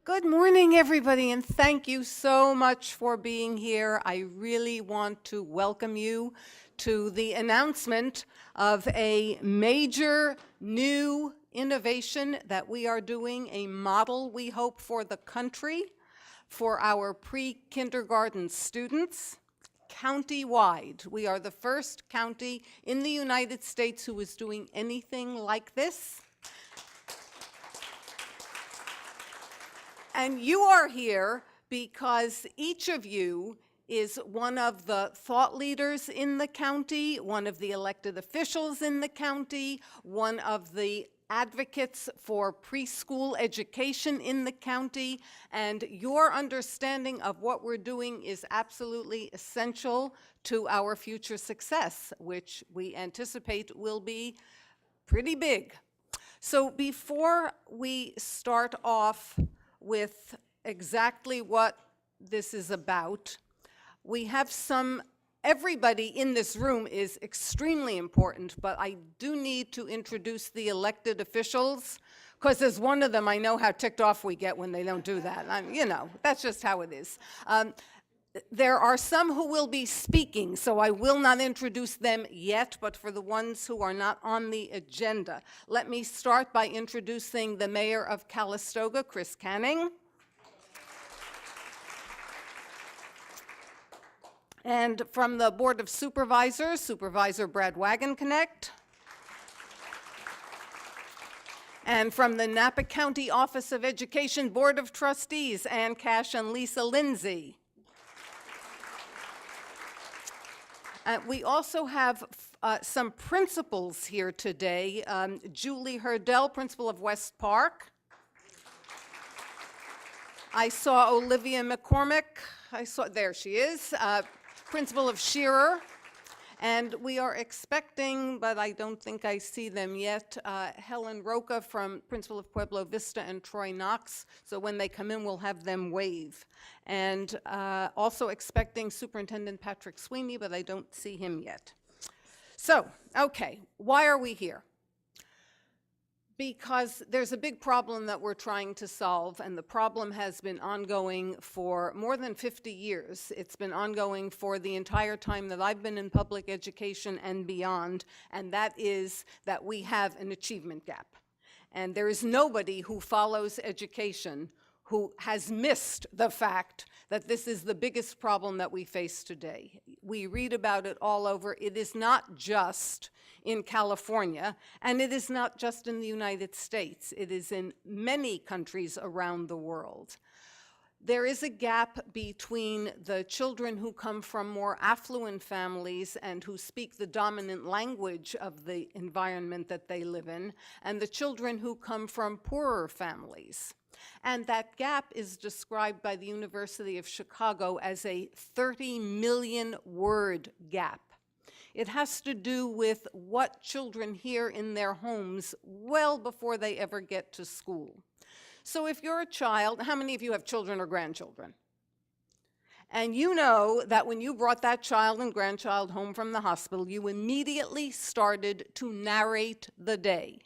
Good morning, everybody, and thank you so much for being here. I really want to welcome you to the announcement of a major new innovation that we are doing, a model, we hope, for the country, for our pre-kindergarten students, county-wide. We are the first county in the United States who is doing anything like this. And you are here because each of you is one of the thought leaders in the county, one of the elected officials in the county, one of the advocates for preschool education in the county, and your understanding of what we're doing is absolutely essential to our future success, which we anticipate will be pretty big. So before we start off with exactly what this is about, we have everybody in this room is extremely important, but I do need to introduce the elected officials, because as one of them, I know how ticked off we get when they don't do that. That's just how it is. There are some who will be speaking, so I will not introduce them yet, but for the ones who are not on the agenda, let me start by introducing the mayor of Calistoga, Chris Canning. And from the Board of Supervisors, Supervisor Brad Wagenknecht. And from the Napa County Office of Education Board of Trustees, Ann Cash and Lisa Lindsay. We also have some principals here today. Julie Hurdell, principal of West Park. I saw Olivia McCormick. There she is, principal of Shearer. And we are expecting, but I don't think I see them yet, Helen Roca, principal of Pueblo Vista, and Troy Knox. So when they come in, we'll have them wave. And also expecting Superintendent Patrick Sweeney, but I don't see him yet. So, okay, why are we here? Because there's a big problem that we're trying to solve, and the problem has been ongoing for more than 50 years. It's been ongoing for the entire time that I've been in public education and beyond, and that is that we have an achievement gap. And there is nobody who follows education who has missed the fact that this is the biggest problem that we face today. We read about it all over. It is not just in California, and it is not just in the United States. It is in many countries around the world. There is a gap between the children who come from more affluent families and who speak the dominant language of the environment that they live in, and the children who come from poorer families. And that gap is described by the University of Chicago as a 30 million word gap. It has to do with what children hear in their homes well before they ever get to school. So if you're a child, how many of you have children or grandchildren? And you know that when you brought that child and grandchild home from the hospital, you immediately started to narrate the day.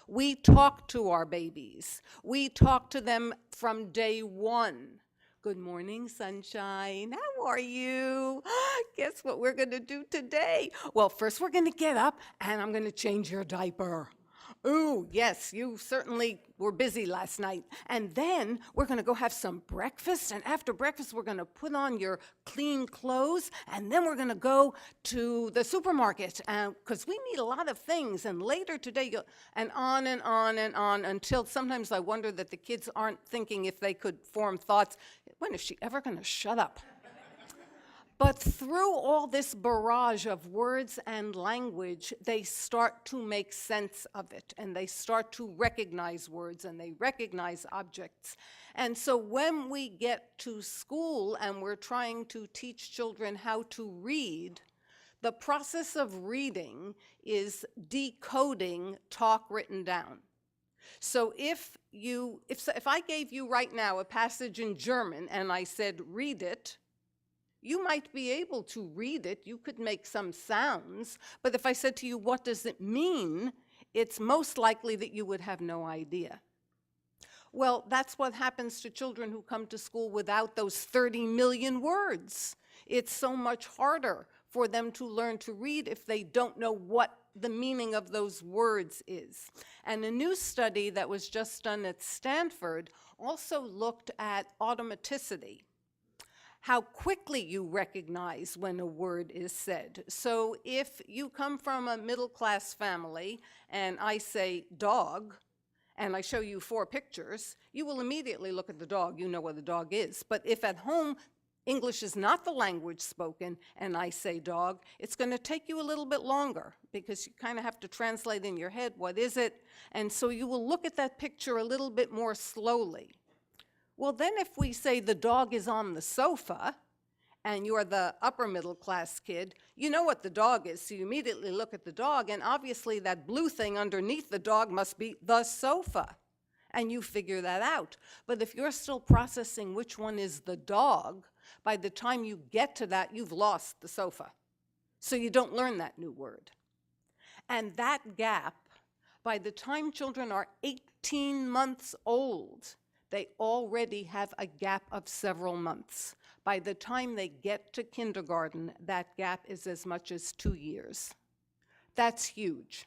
We talk to our babies. We talk to them from day one. Good morning, sunshine. How are you? Guess what we're going to do today? Well, first we're going to get up and I'm going to change your diaper. Ooh, yes, you certainly were busy last night. And then we're going to go have some breakfast. And after breakfast, we're going to put on your clean clothes. And then we're going to go to the supermarket because we need a lot of things. And later today, and on and on and on until sometimes I wonder that the kids aren't thinking if they could form thoughts, when is she ever going to shut up? But through all this barrage of words and language, they start to make sense of it, and they start to recognize words, and they recognize objects. And so when we get to school and we're trying to teach children how to read, the process of reading is decoding talk written down. So if I gave you right now a passage in German and I said, read it, you might be able to read it, you could make some sounds, but if I said to you, what does it mean? It's most likely that you would have no idea. Well, that's what happens to children who come to school without those 30 million words. It's so much harder for them to learn to read if they don't know what the meaning of those words is. And a new study that was just done at Stanford also looked at automaticity, how quickly you recognize when a word is said. So if you come from a middle-class family and I say dog, and I show you 4 pictures, you will immediately look at the dog. You know what the dog is. But if at home English is not the language spoken and I say dog, it's going to take you a little bit longer because you kind of have to translate in your head what is it. And so you will look at that picture a little bit more slowly. Well, then if we say the dog is on the sofa, and you're the upper middle class kid, you know what the dog is, so you immediately look at the dog, and obviously that blue thing underneath the dog must be the sofa, and you figure that out. But if you're still processing which one is the dog, by the time you get to that, you've lost the sofa. So you don't learn that new word. And that gap, by the time children are 18 months old, they already have a gap of several months. By the time they get to kindergarten, that gap is as much as 2 years. That's huge.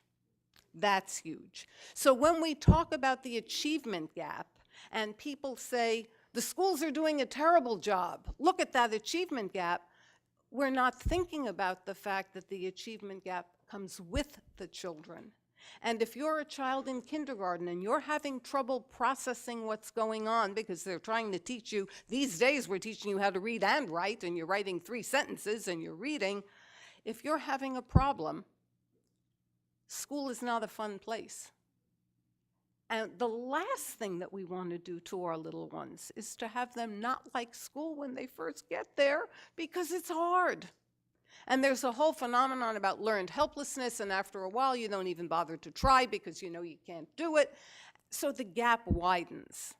That's huge. So when we talk about the achievement gap, and people say, the schools are doing a terrible job, look at that achievement gap, we're not thinking about the fact that the achievement gap comes with the children. And if you're a child in kindergarten and you're having trouble processing what's going on because they're trying to teach you, these days we're teaching you how to read and write, and you're writing 3 sentences and you're reading, if you're having a problem, school is not a fun place. And the last thing that we want to do to our little ones is to have them not like school when they first get there because it's hard. And there's a whole phenomenon about learned helplessness, and after a while you don't even bother to try because you know you can't do it. So the gap widens.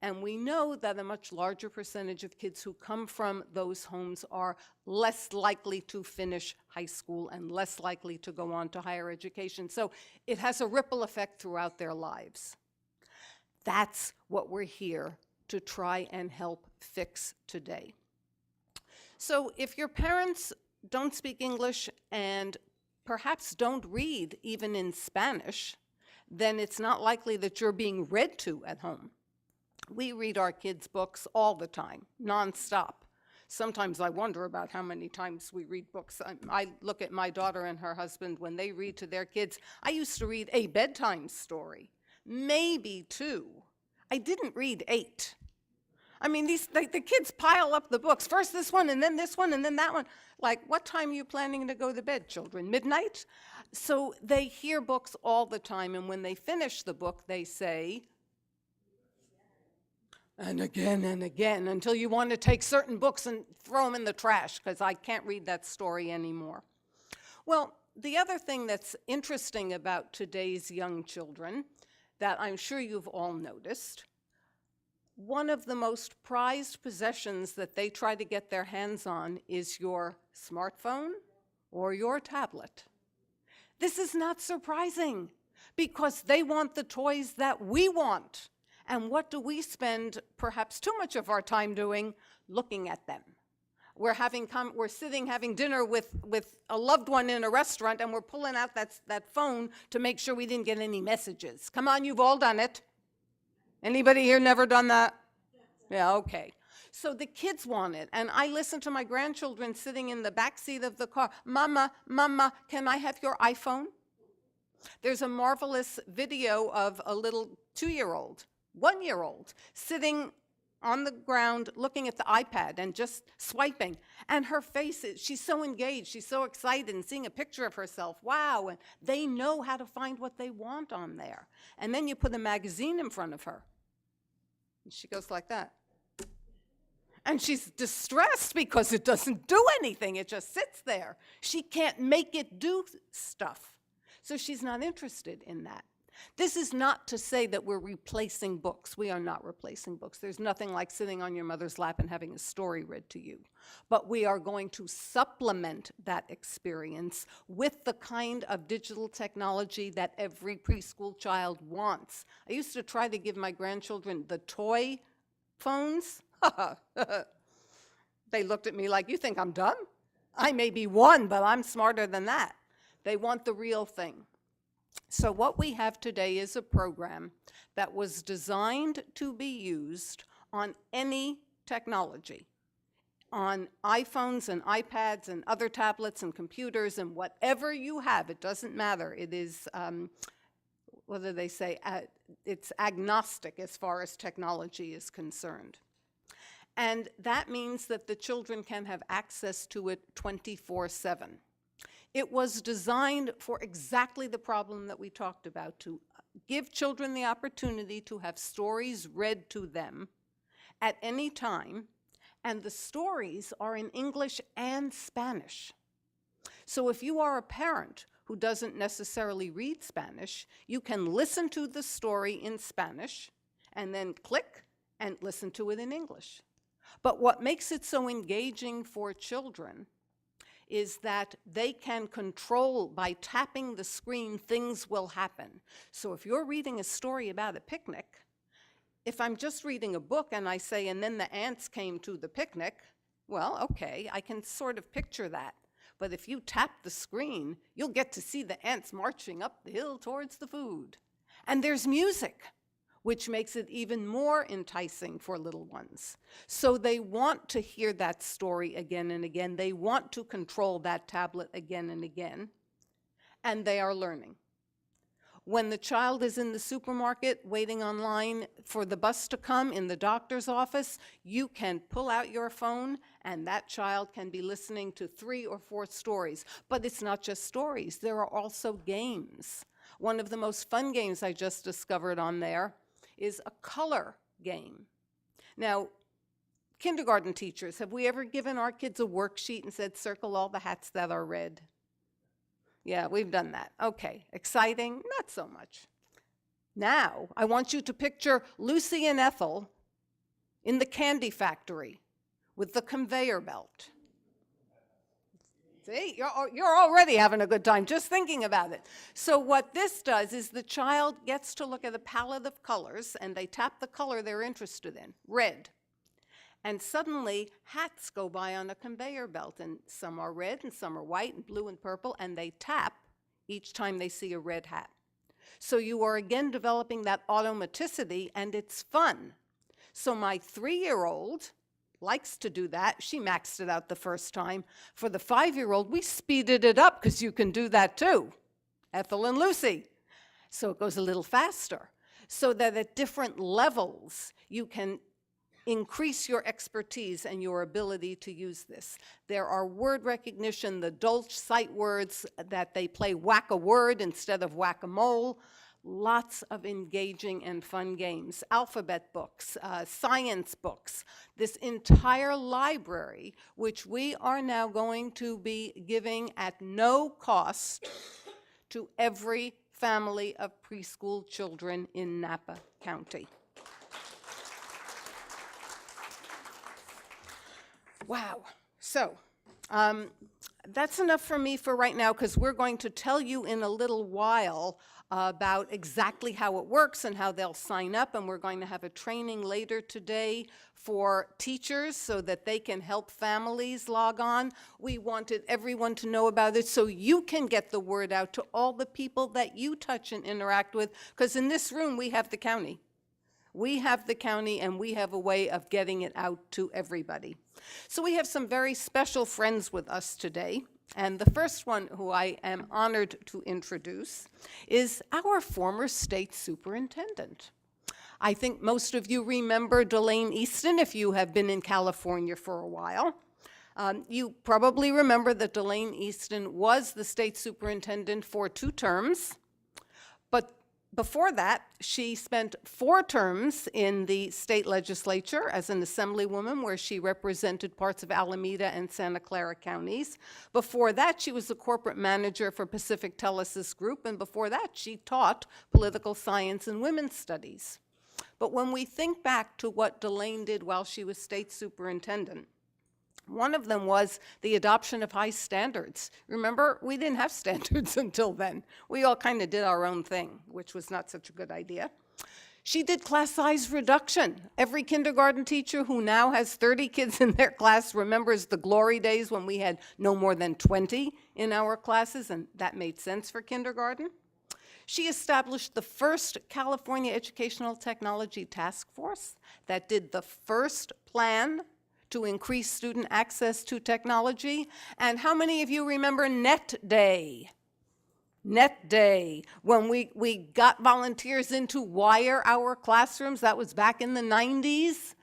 And we know that a much larger percentage of kids who come from those homes are less likely to finish high school and less likely to go on to higher education. So it has a ripple effect throughout their lives. That's what we're here to try and help fix today. So if your parents don't speak English and perhaps don't read even in Spanish, then it's not likely that you're being read to at home. We read our kids' books all the time, nonstop. Sometimes I wonder about how many times we read books. I look at my daughter and her husband when they read to their kids. I used to read a bedtime story, maybe 2. I didn't read 8. I mean, the kids pile up the books. First this one, and then this one, and then that one. Like, what time are you planning to go to bed, children? Midnight? So they hear books all the time, and when they finish the book, they say, and again, until you want to take certain books and throw them in the trash, because I can't read that story anymore. Well, the other thing that's interesting about today's young children that I'm sure you've all noticed, one of the most prized possessions that they try to get their hands on is your smartphone or your tablet. This is not surprising because they want the toys that we want. And what do we spend perhaps too much of our time doing? Looking at them. We're sitting having dinner with a loved one in a restaurant, and we're pulling out that phone to make sure we didn't get any messages. Come on, you've all done it. Anybody here never done that? Yeah, okay. So the kids want it, and I listen to my grandchildren sitting in the back seat of the car. Mama, can I have your iPhone? There's a marvelous video of a little 2-year-old, 1-year-old, sitting on the ground looking at the iPad and just swiping. And her face, she's so engaged, she's so excited and seeing a picture of herself. Wow, and they know how to find what they want on there. And then you put a magazine in front of her. And she goes like that. And she's distressed because it doesn't do anything. It just sits there. She can't make it do stuff. So she's not interested in that. This is not to say that we're replacing books. We are not replacing books. There's nothing like sitting on your mother's lap and having a story read to you. But we are going to supplement that experience with the kind of digital technology that every preschool child wants. I used to try to give my grandchildren the toy phones. They looked at me like, you think I'm dumb? I may be one, but I'm smarter than that. They want the real thing. So what we have today is a program that was designed to be used on any technology, on iPhones and iPads and other tablets and computers and whatever you have. It doesn't matter. It is, what do they say? It's agnostic as far as technology is concerned. And that means that the children can have access to it 24/7. It was designed for exactly the problem that we talked about, to give children the opportunity to have stories read to them at any time, and the stories are in English and Spanish. So if you are a parent who doesn't necessarily read Spanish, you can listen to the story in Spanish and then click and listen to it in English. But what makes it so engaging for children is that they can control, by tapping the screen, things will happen. So if you're reading a story about a picnic, if I'm just reading a book and I say, and then the ants came to the picnic, well, okay, I can sort of picture that. But if you tap the screen, you'll get to see the ants marching up the hill towards the food. And there's music, which makes it even more enticing for little ones. So they want to hear that story again and again. They want to control that tablet again and again, and they are learning. When the child is in the supermarket waiting online for the bus to come, in the doctor's office, you can pull out your phone and that child can be listening to 3 or 4 stories. But it's not just stories, there are also games. One of the most fun games I just discovered on there is a color game. Now, kindergarten teachers, have we ever given our kids a worksheet and said, circle all the hats that are red? Yeah, we've done that. Okay, exciting? Not so much. Now, I want you to picture Lucy and Ethel in the candy factory with the conveyor belt. See, you're already having a good time just thinking about it. So what this does is the child gets to look at a palette of colors, and they tap the color they're interested in, red. And suddenly, hats go by on a conveyor belt, and some are red, and some are white, and blue, and purple, and they tap each time they see a red hat. So you are again developing that automaticity, and it's fun. So my 3-year-old likes to do that. She maxed it out the first time. For the 5-year-old, we speeded it up because you can do that too. Ethel and Lucy. So it goes a little faster. So that at different levels, you can increase your expertise and your ability to use this. There are word recognition, the Dolch sight words that they play whack-a-word instead of whack-a-mole. Lots of engaging and fun games, alphabet books, science books, this entire library, which we are now going to be giving at no cost to every family of preschool children in Napa County. Wow. So that's enough for me for right now, because we're going to tell you in a little while about exactly how it works and how they'll sign up, and we're going to have a training later today for teachers so that they can help families log on. We wanted everyone to know about it so you can get the word out to all the people that you touch and interact with, because in this room we have the county. We have the county, and we have a way of getting it out to everybody. So we have some very special friends with us today. And the first one who I am honored to introduce is our former state superintendent. I think most of you remember Delane Easton if you have been in California for a while. You probably remember that Delane Easton was the state superintendent for 2 terms, but Before that, she spent 4 terms in the state legislature as an assemblywoman, where she represented parts of Alameda and Santa Clara counties. Before that, she was the corporate manager for Pacific Telesis Group, and before that, she taught political science and women's studies. But when we think back to what Delane did while she was state superintendent, one of them was the adoption of high standards. Remember, we didn't have standards until then. We all kind of did our own thing, which was not such a good idea. She did class size reduction. Every kindergarten teacher who now has 30 kids in their class remembers the glory days when we had no more than 20 in our classes, and that made sense for kindergarten. She established the first California Educational Technology Task Force that did the first plan to increase student access to technology. And how many of you remember Net Day? Net Day, when we got volunteers in to wire our classrooms. That was back in the 90s,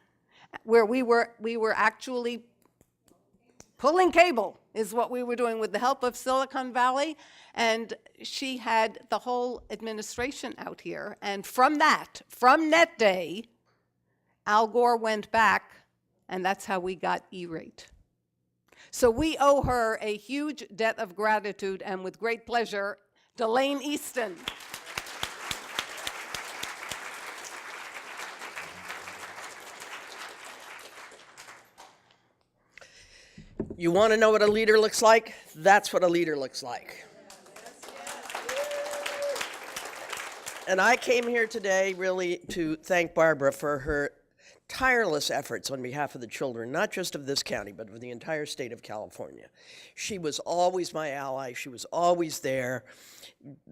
where we were actually pulling cable is what we were doing with the help of Silicon Valley. And she had the whole administration out here. And from Net Day, Al Gore went back, and that's how we got E-rate. So we owe her a huge debt of gratitude, and with great pleasure, Delane Easton. You want to know what a leader looks like? That's what a leader looks like. And I came here today really to thank Barbara for her tireless efforts on behalf of the children, not just of this county, but of the entire state of California. She was always my ally. She was always there.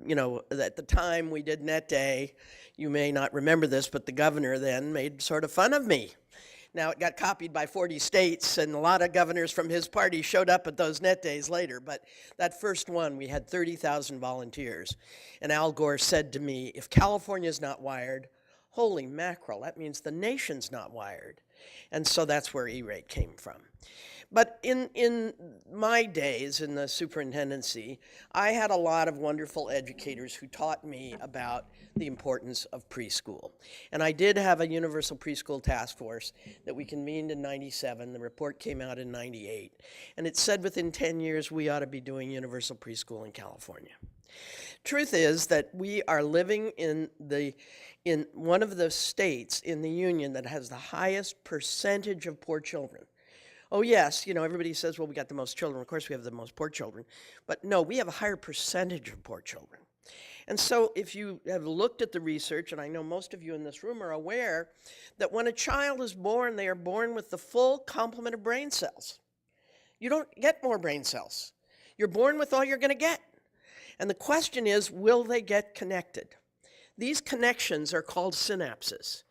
You know, at the time we did Net Day, you may not remember this, but the governor then made sort of fun of me. Now, it got copied by 40 states, and a lot of governors from his party showed up at those Net Days later. But that first one, we had 30,000 volunteers. And Al Gore said to me, if California's not wired, holy mackerel, that means the nation's not wired. And so that's where E-rate came from. But in my days in the superintendency, I had a lot of wonderful educators who taught me about the importance of preschool. And I did have a universal preschool task force that we convened in '97. The report came out in '98. And it said within 10 years we ought to be doing universal preschool in California. Truth is that we are living in one of the states in the union that has the highest percentage of poor children. Oh yes, you know, everybody says, well, we got the most children. Of course we have the most poor children. But no, we have a higher percentage of poor children. And so if you have looked at the research, and I know most of you in this room are aware, that when a child is born, they are born with the full complement of brain cells. You don't get more brain cells. You're born with all you're going to get. And the question is, will they get connected? These connections are called synapses.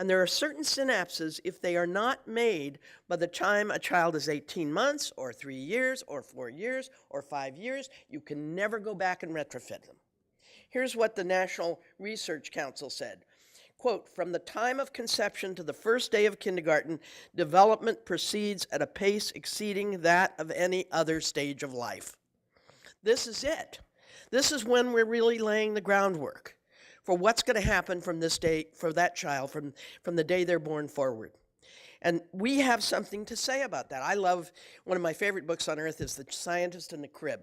And there are certain synapses, if they are not made by the time a child is 18 months, or 3 years, or 4 years, or 5 years, you can never go back and retrofit them. Here's what the National Research Council said. Quote, from the time of conception to the first day of kindergarten, development proceeds at a pace exceeding that of any other stage of life. This is it. This is when we're really laying the groundwork for what's going to happen from this day, for that child, from the day they're born forward. And we have something to say about that. I love, one of my favorite books on earth is The Scientist in the Crib.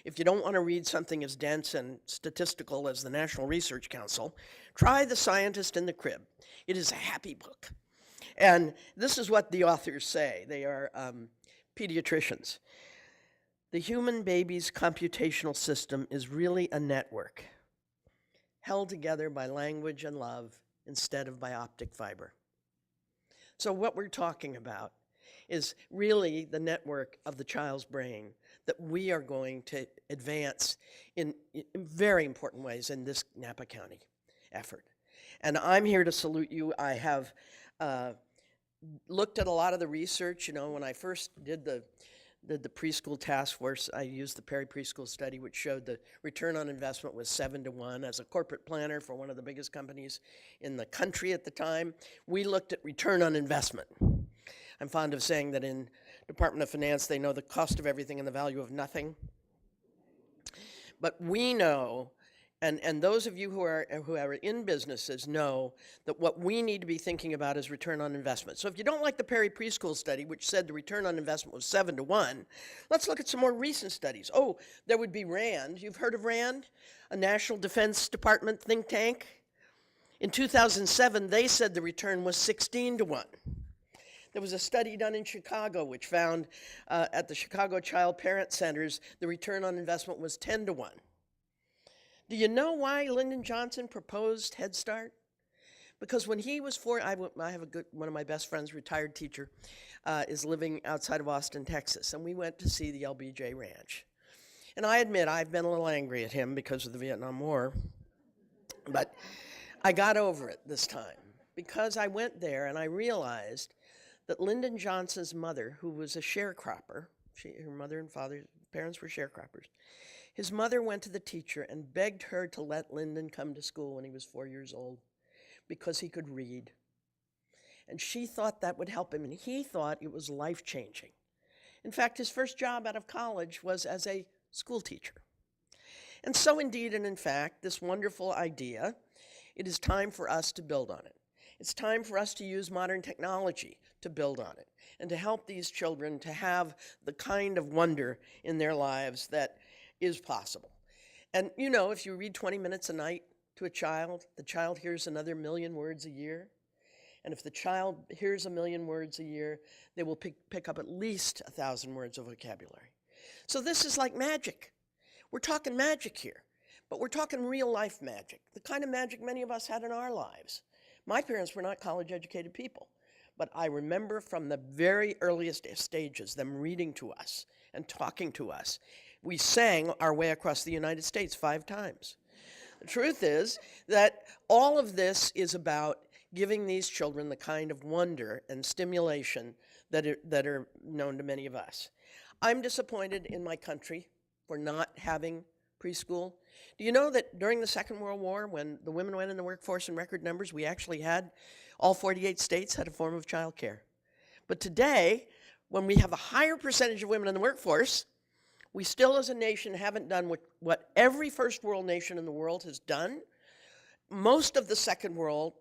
If you don't want to read something as dense and statistical as the National Research Council, try The Scientist in the Crib. It is a happy book. And this is what the authors say. They are pediatricians. The human baby's computational system is really a network, held together by language and love instead of by optic fiber. So what we're talking about is really the network of the child's brain that we are going to advance in very important ways in this Napa County effort. And I'm here to salute you. I have looked at a lot of the research. You know, when I first did the preschool task force, I used the Perry preschool study, which showed the return on investment was 7-to-1. As a corporate planner for one of the biggest companies in the country at the time, we looked at return on investment. I'm fond of saying that in Department of Finance, they know the cost of everything and the value of nothing. But we know And those of you who are in businesses know that what we need to be thinking about is return on investment. So if you don't like the Perry Preschool study, which said the return on investment was 7 to 1, let's look at some more recent studies. Oh, there would be RAND. You've heard of RAND, a National Defense Department think tank? In 2007, they said the return was 16 to 1. There was a study done in Chicago which found at the Chicago Child Parent Centers, the return on investment was 10 to 1. Do you know why Lyndon Johnson proposed Head Start? Because when he was I have one of my best friends, retired teacher, is living outside of Austin, Texas, and we went to see the LBJ Ranch. And I admit I've been a little angry at him because of the Vietnam War, but I got over it this time because I went there and I realized that Lyndon Johnson's mother, who was a sharecropper, her mother and parents were sharecroppers, his mother went to the teacher and begged her to let Lyndon come to school when he was 4 years old because he could read. And she thought that would help him, and he thought it was life-changing. In fact, his first job out of college was as a school teacher. And so indeed and in fact, this wonderful idea, it is time for us to build on it. It's time for us to use modern technology to build on it and to help these children to have the kind of wonder in their lives that is possible. And you know, if you read 20 minutes a night to a child, the child hears another 1,000,000 words a year. And if the child hears 1,000,000 words a year, they will pick up at least 1,000 words of vocabulary. So this is like magic. We're talking magic here, but we're talking real life magic, the kind of magic many of us had in our lives. My parents were not college-educated people, but I remember from the very earliest stages them reading to us and talking to us. We sang our way across the United States 5 times. The truth is that all of this is about giving these children the kind of wonder and stimulation that are known to many of us. I'm disappointed in my country for not having preschool. Do you know that during the Second World War, when the women went in the workforce in record numbers, we actually had, all 48 states had a form of child care. But today, when we have a higher percentage of women in the workforce, we still as a nation haven't done what every first world nation in the world has done, most of the second world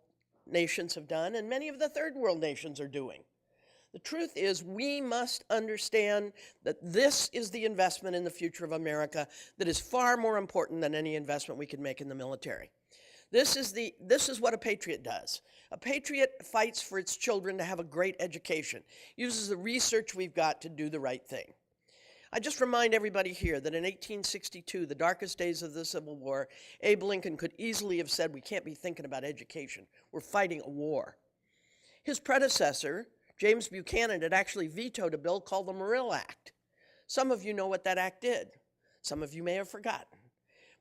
nations have done, and many of the third world nations are doing. The truth is we must understand that this is the investment in the future of America that is far more important than any investment we can make in the military. This is what a patriot does. A patriot fights for its children to have a great education, uses the research we've got to do the right thing. I just remind everybody here that in 1862, the darkest days of the Civil War, Abe Lincoln could easily have said, we can't be thinking about education. We're fighting a war. His predecessor, James Buchanan, had actually vetoed a bill called the Morrill Act. Some of you know what that act did. Some of you may have forgotten.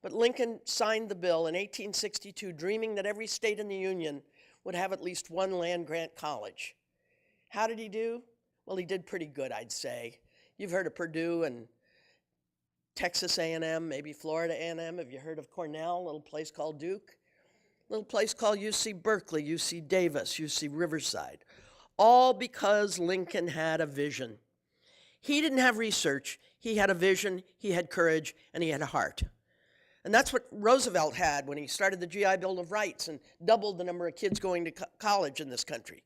But Lincoln signed the bill in 1862, dreaming that every state in the Union would have at least one land-grant college. How did he do? Well, he did pretty good, I'd say. You've heard of Purdue and Texas A&M, maybe Florida A&M. Have you heard of Cornell, a little place called Duke? A little place called UC Berkeley, UC Davis, UC Riverside. All because Lincoln had a vision. He didn't have research. He had a vision, he had courage, and he had a heart. And that's what Roosevelt had when he started the GI Bill of Rights and doubled the number of kids going to college in this country.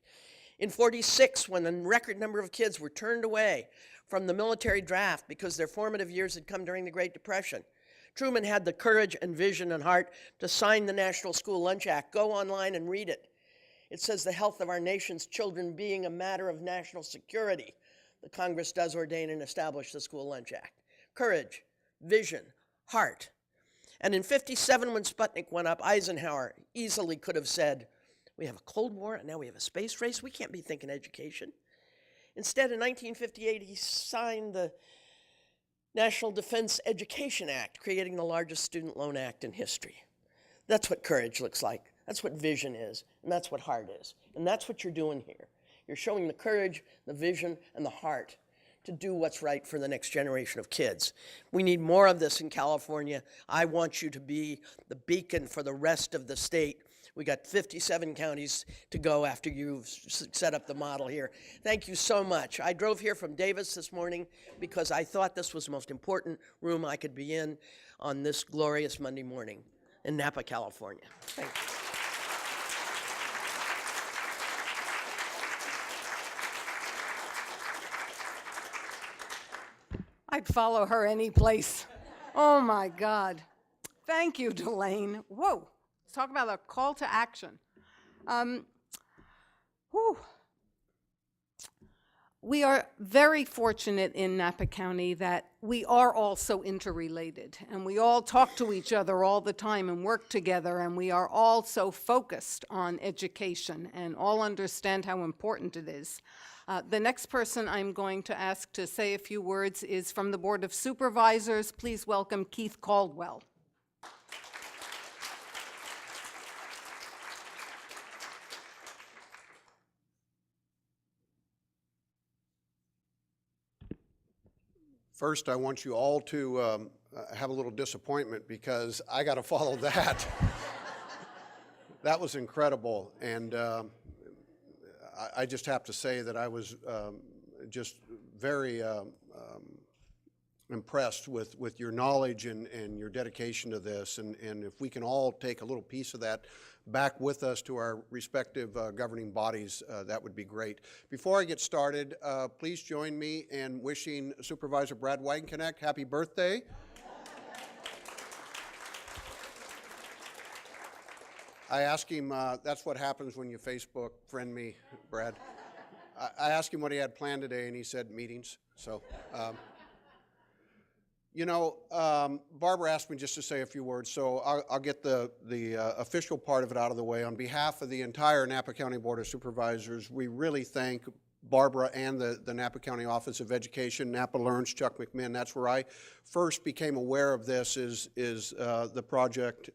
In '46, when a record number of kids were turned away from the military draft because their formative years had come during the Great Depression, Truman had the courage and vision and heart to sign the National School Lunch Act. Go online and read it. It says the health of our nation's children being a matter of national security, the Congress does ordain and establish the School Lunch Act. Courage, vision, heart. And in '57, when Sputnik went up, Eisenhower easily could have said, we have a Cold War, and now we have a space race. We can't be thinking education. Instead, in 1958, he signed the National Defense Education Act, creating the largest student loan act in history. That's what courage looks like. That's what vision is, and that's what heart is. And that's what you're doing here. You're showing the courage, the vision, and the heart to do what's right for the next generation of kids. We need more of this in California. I want you to be the beacon for the rest of the state. We got 57 counties to go after you've set up the model here. Thank you so much. I drove here from Davis this morning because I thought this was the most important room I could be in on this glorious Monday morning. in Napa, California. Thank you. I'd follow her any place. Oh my God. Thank you, Delane. Whoa. Let's talk about a call to action. Whew. We are very fortunate in Napa County that we are all so interrelated, and we all talk to each other all the time and work together, and we are all so focused on education and all understand how important it is. The next person I'm going to ask to say a few words is from the Board of Supervisors. Please welcome Keith Caldwell. First, I want you all to have a little disappointment because I got to follow that. That was incredible, and I just have to say that I was just very impressed with your knowledge and your dedication to this, and if we can all take a little piece of that back with us to our respective governing bodies, that would be great. Before I get started, please join me in wishing Supervisor Brad Wagenknecht happy birthday. I asked him, that's what happens when you Facebook friend me, Brad. I asked him what he had planned today, and he said meetings. So, you know, Barbara asked me just to say a few words, so I'll get the official part of it out of the way. On behalf of the entire Napa County Board of Supervisors, we really thank Barbara and the Napa County Office of Education, Napa Learns, Chuck McMinn. That's where I first became aware of this is the project.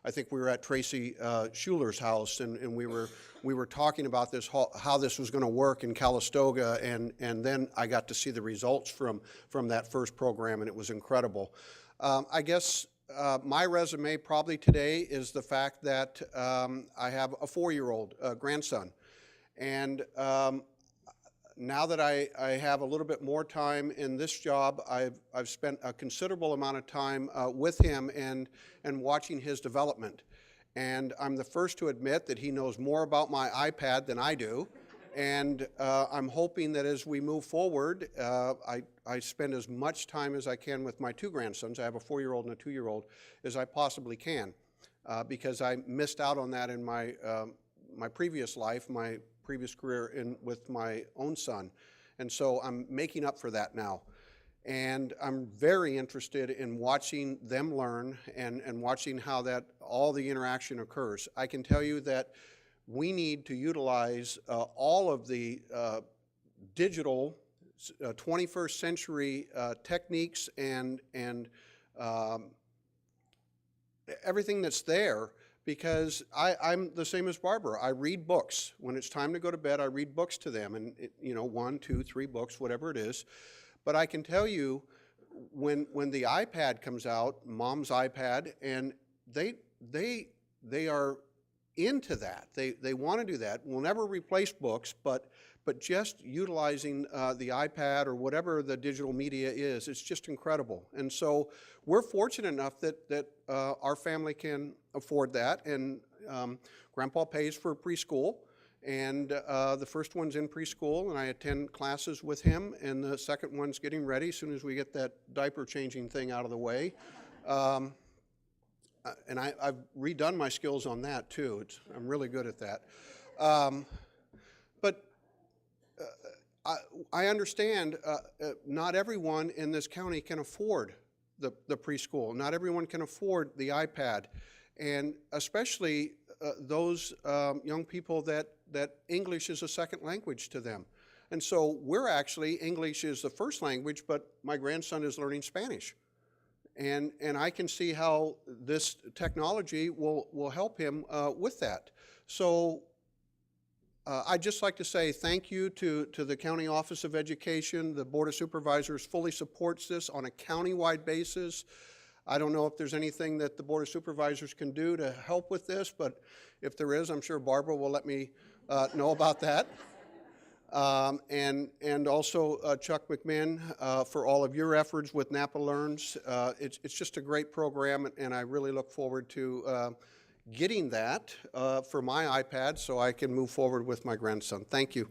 I think we were at Tracy Schuler's house, and we were talking about this, how this was going to work in Calistoga, and then I got to see the results from that first program, and it was incredible. I guess my resume probably today is the fact that I have a 4-year-old grandson, and now that I have a little bit more time in this job, I've spent a considerable amount of time with him and watching his development. And I'm the first to admit that he knows more about my iPad than I do. And I'm hoping that as we move forward, I spend as much time as I can with my 2 grandsons, I have a 4-year-old and a 2-year-old, as I possibly can. Because I missed out on that in my previous life, my previous career with my own son. And so I'm making up for that now. And I'm very interested in watching them learn and watching how all the interaction occurs. I can tell you that we need to utilize all of the digital 21st century techniques and everything that's there, because I'm the same as Barbara. I read books. When it's time to go to bed, I read books to them, and 1, 2, 3 books, whatever it is. But I can tell you, when the iPad comes out, Mom's iPad, and they are into that. They want to do that. We'll never replace books, but just utilizing the iPad or whatever the digital media is, it's just incredible. And so we're fortunate enough that our family can afford that, and Grandpa pays for preschool, and the first one's in preschool, and I attend classes with him, and the second one's getting ready as soon as we get that diaper changing thing out of the way. And I've redone my skills on that too. I'm really good at that. But I understand not everyone in this county can afford the preschool. Not everyone can afford the iPad. And especially those young people that English is a second language to them. And so English is the first language, but my grandson is learning Spanish. And I can see how this technology will help him with that. So I'd just like to say thank you to the County Office of Education. The Board of Supervisors fully supports this on a county-wide basis. I don't know if there's anything that the Board of Supervisors can do to help with this, but if there is, I'm sure Barbara will let me know about that. And also Chuck McMahon for all of your efforts with Napa Learns. It's just a great program, and I really look forward to getting that for my iPad so I can move forward with my grandson. Thank you.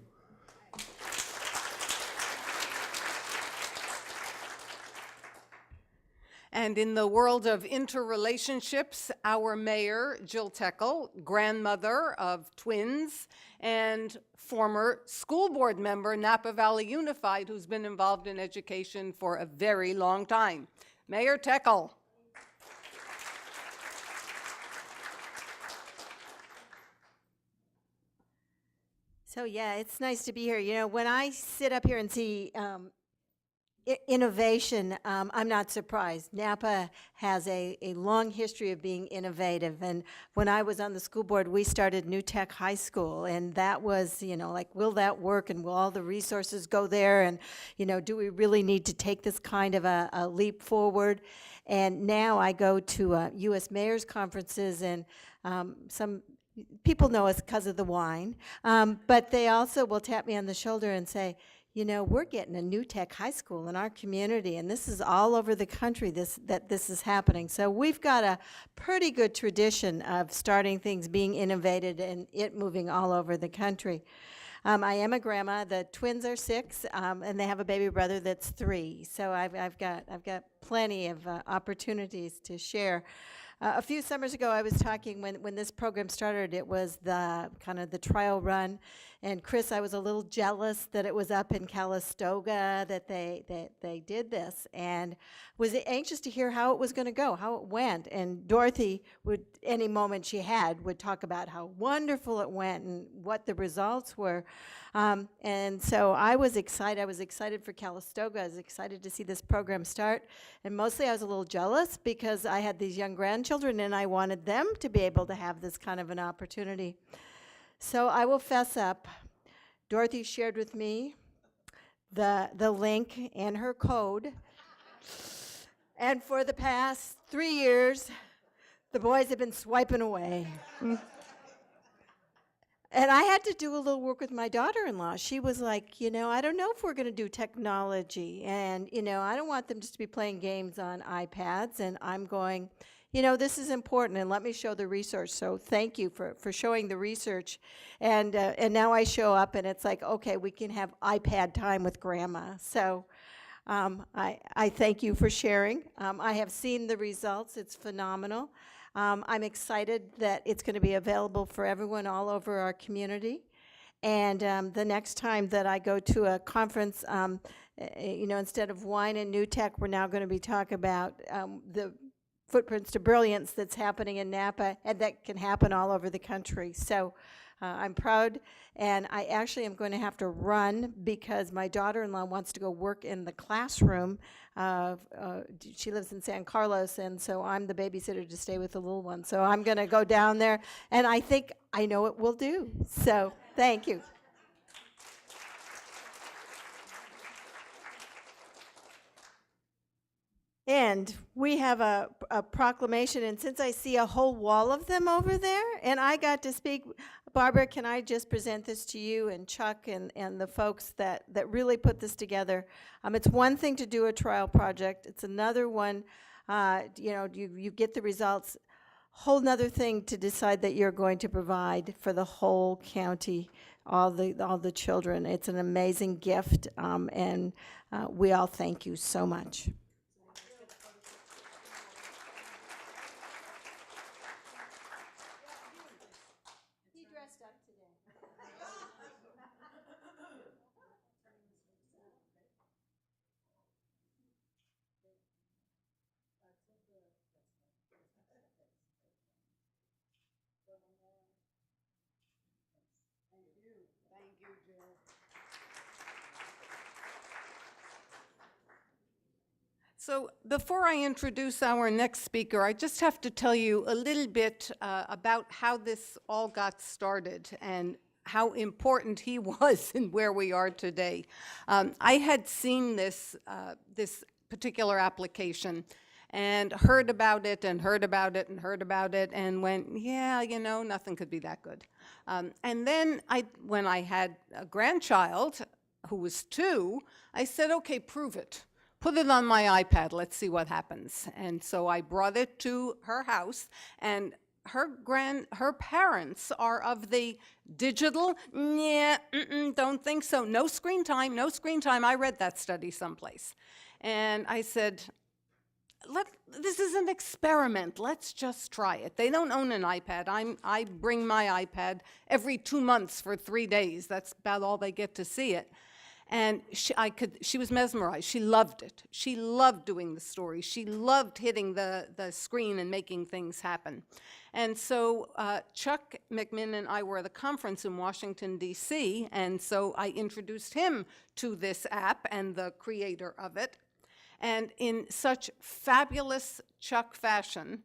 And in the world of interrelationships, our mayor, Jill Teckel, grandmother of twins, and former school board member, Napa Valley Unified, who's been involved in education for a very long time. Mayor Teckel. So yeah, it's nice to be here. You know, when I sit up here and see innovation, I'm not surprised. Napa has a long history of being innovative, and when I was on the school board, we started New Tech High School, and that was, you know, like, will that work, and will all the resources go there, and, you know, do we really need to take this kind of a leap forward? And now I go to U.S. mayors conferences, and some people know us because of the wine, but they also will tap me on the shoulder and say, you know, we're getting a New Tech High School in our community, and this is all over the country that this is happening. So we've got a pretty good tradition of starting things, being innovated, and it moving all over the country. I am a grandma. The twins are 6, and they have a baby brother that's 3. So I've got plenty of opportunities to share. A few summers ago, I was talking when this program started. It was the kind of the trial run, and Chris, I was a little jealous that it was up in Calistoga that they did this, and was anxious to hear how it was going to go, how it went. And Dorothy would, any moment she had, would talk about how wonderful it went and what the results were. And so I was excited. I was excited for Calistoga. I was excited to see this program start. And mostly I was a little jealous because I had these young grandchildren and I wanted them to be able to have this kind of an opportunity. So I will fess up. Dorothy shared with me the link and her code. And for the past 3 years, the boys have been swiping away. And I had to do a little work with my daughter-in-law. She was like, you know, I don't know if we're going to do technology. And, you know, I don't want them just to be playing games on iPads. And I'm going, you know, this is important, and let me show the research. So thank you for showing the research. And now I show up, and it's like, okay, we can have iPad time with Grandma. So I thank you for sharing. I have seen the results. It's phenomenal. I'm excited that it's going to be available for everyone all over our community. And the next time that I go to a conference, you know, instead of wine and new tech, we're now going to be talking about the Footprints to Brilliance that's happening in Napa, and that can happen all over the country. So I'm proud, and I actually am going to have to run because my daughter-in-law wants to go work in the classroom. She lives in San Carlos, and so I'm the babysitter to stay with the little one. So I'm going to go down there, and I think I know it will do. So thank you. And we have a proclamation, and since I see a whole wall of them over there, and I got to speak, Barbara, can I just present this to you and Chuck and the folks that really put this together? It's one thing to do a trial project. It's another one, you know, you get the results. Whole nother thing to decide that you're going to provide for the whole county, all the children. It's an amazing gift, and we all thank you so much. So before I introduce our next speaker, I just have to tell you a little bit about how this all got started and how important he was in where we are today. I had seen this particular application, and heard about it and heard about it and heard about it and went, yeah, you know, nothing could be that good. And then when I had a grandchild who was 2, I said, okay, prove it. Put it on my iPad, let's see what happens. And so I brought it to her house, and her parents are of the digital, yeah, don't think so. No screen time, no screen time. I read that study someplace. And I said, this is an experiment. Let's just try it. They don't own an iPad. I bring my iPad every 2 months for 3 days. That's about all they get to see it. And she was mesmerized. She loved it. She loved doing the story. She loved hitting the screen and making things happen. And so Chuck McMinn and I were at a conference in Washington, D.C., and so I introduced him to this app and the creator of it. And in such fabulous Chuck fashion,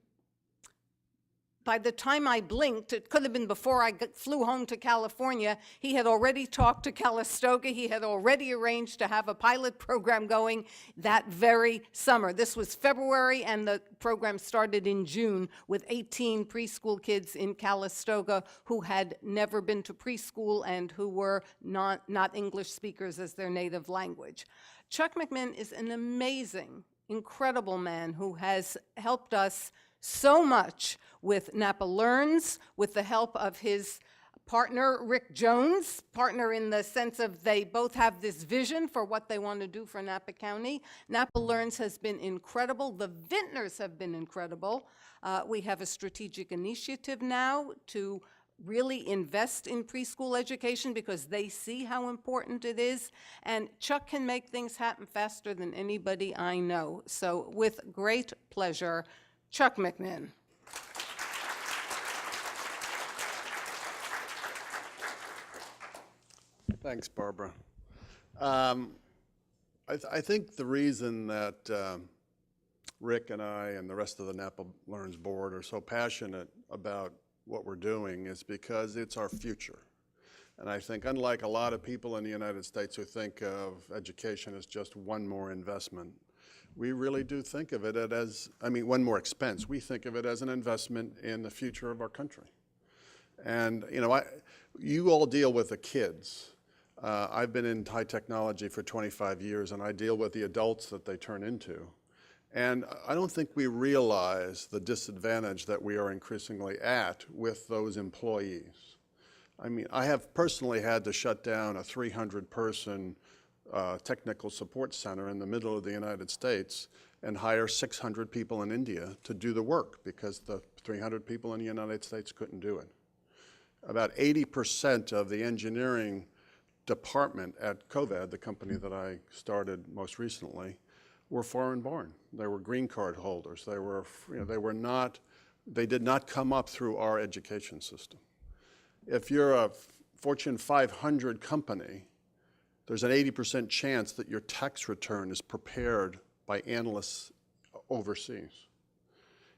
by the time I blinked, it could have been before I flew home to California, he had already talked to Calistoga. He had already arranged to have a pilot program going that very summer. This was February, and the program started in June with 18 preschool kids in Calistoga who had never been to preschool and who were not English speakers as their native language. Chuck McMinn is an amazing, incredible man who has helped us so much with Napa Learns, with the help of his partner, Rick Jones, partner in the sense of they both have this vision for what they want to do for Napa County. Napa Learns has been incredible. The Vintners have been incredible. We have a strategic initiative now to really invest in preschool education because they see how important it is. And Chuck can make things happen faster than anybody I know. So with great pleasure, Chuck McMinn. Thanks, Barbara. I think the reason that Rick and I and the rest of the Napa Learns board are so passionate about what we're doing is because it's our future. And I think unlike a lot of people in the United States who think of education as just one more investment, we really do think of it as, one more expense. We think of it as an investment in the future of our country. And, you all deal with the kids. I've been in high technology for 25 years, and I deal with the adults that they turn into. And I don't think we realize the disadvantage that we are increasingly at with those employees. I have personally had to shut down a 300-person technical support center in the middle of the United States and hire 600 people in India to do the work because the 300 people in the United States couldn't do it. About 80% of the engineering department at COVID, the company that I started most recently, were foreign born. They were green card holders. They did not come up through our education system. If you're a Fortune 500 company, there's an 80% chance that your tax return is prepared by analysts overseas.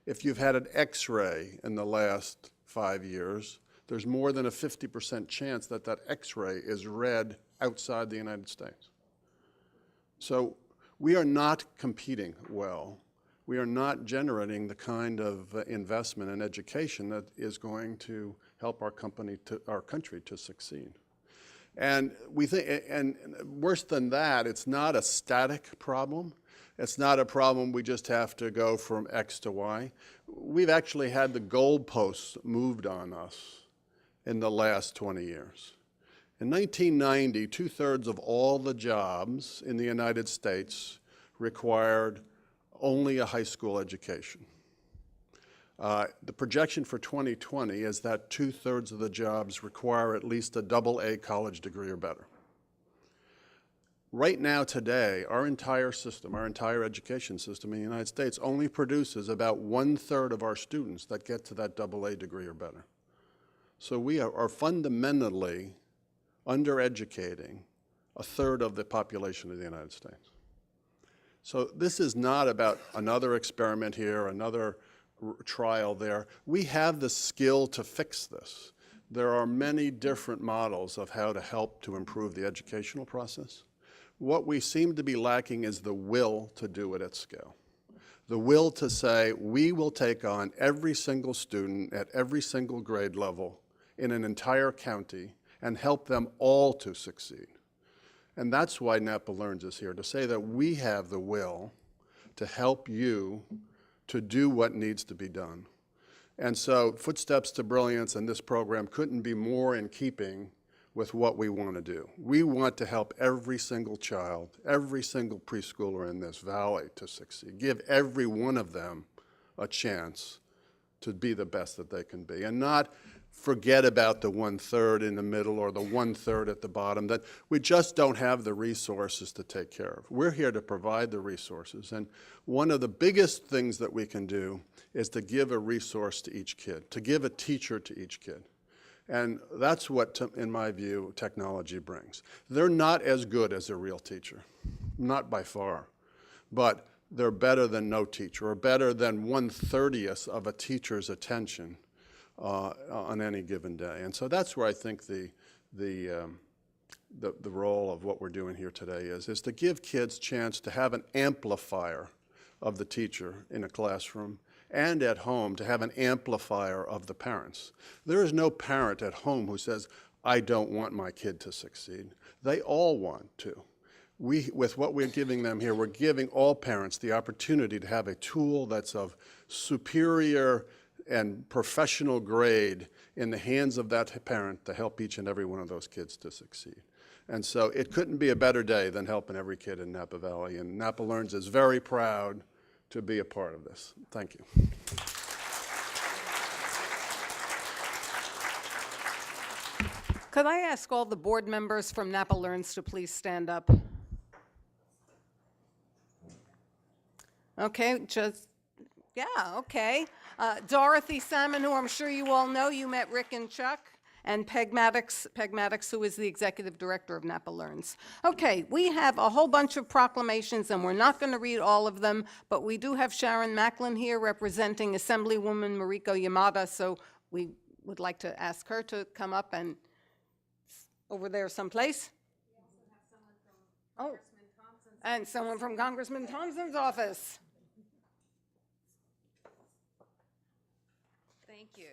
If you've had an X-ray in the last 5 years, there's more than a 50% chance that that X-ray is read outside the United States. So we are not competing well. We are not generating the kind of investment in education that is going to help our country to succeed. And we think, and worse than that, it's not a static problem. It's not a problem we just have to go from X to Y. We've actually had the goalposts moved on us in the last 20 years. In 1990, 2/3 of all the jobs in the United States required only a high school education. The projection for 2020 is that 2/3 of the jobs require at least a AA college degree or better. Right now, today, our entire system, our entire education system in the United States only produces about 1/3 of our students that get to that AA degree or better. So we are fundamentally undereducating 1/3 of the population of the United States. So this is not about another experiment here, another trial there. We have the skill to fix this. There are many different models of how to help to improve the educational process. What we seem to be lacking is the will to do it at scale. the will to say, we will take on every single student at every single grade level in an entire county and help them all to succeed. And that's why Napa Learns is here, to say that we have the will to help you to do what needs to be done. And so Footsteps to Brilliance and this program couldn't be more in keeping with what we want to do. We want to help every single child, every single preschooler in this valley to succeed, give every one of them a chance to be the best that they can be, and not forget about the 1/3 in the middle or the 1/3 at the bottom that we just don't have the resources to take care of. We're here to provide the resources, and one of the biggest things that we can do is to give a resource to each kid, to give a teacher to each kid. And that's what, in my view, technology brings. They're not as good as a real teacher, not by far, but they're better than no teacher, or better than 1/30th of a teacher's attention on any given day. And so that's where I think the role of what we're doing here today is to give kids a chance to have an amplifier of the teacher in a classroom, and at home to have an amplifier of the parents. There is no parent at home who says, I don't want my kid to succeed. They all want to. With what we're giving them here, we're giving all parents the opportunity to have a tool that's of superior and professional grade in the hands of that parent to help each and every one of those kids to succeed. And so it couldn't be a better day than helping every kid in Napa Valley. And Napa Learns is very proud to be a part of this. Thank you. Could I ask all the board members from Napa Learns to please stand up? Okay, okay. Dorothy Salmon, who I'm sure you all know, you met Rick and Chuck, and Peg Maddox, who is the executive director of Napa Learns. Okay, we have a whole bunch of proclamations, and we're not going to read all of them, but we do have Sharon Macklin here representing Assemblywoman Mariko Yamada, so we would like to ask her to come up and over there someplace. We also have someone from Congressman Thompson's and someone from Congressman Thompson's office. Thank you.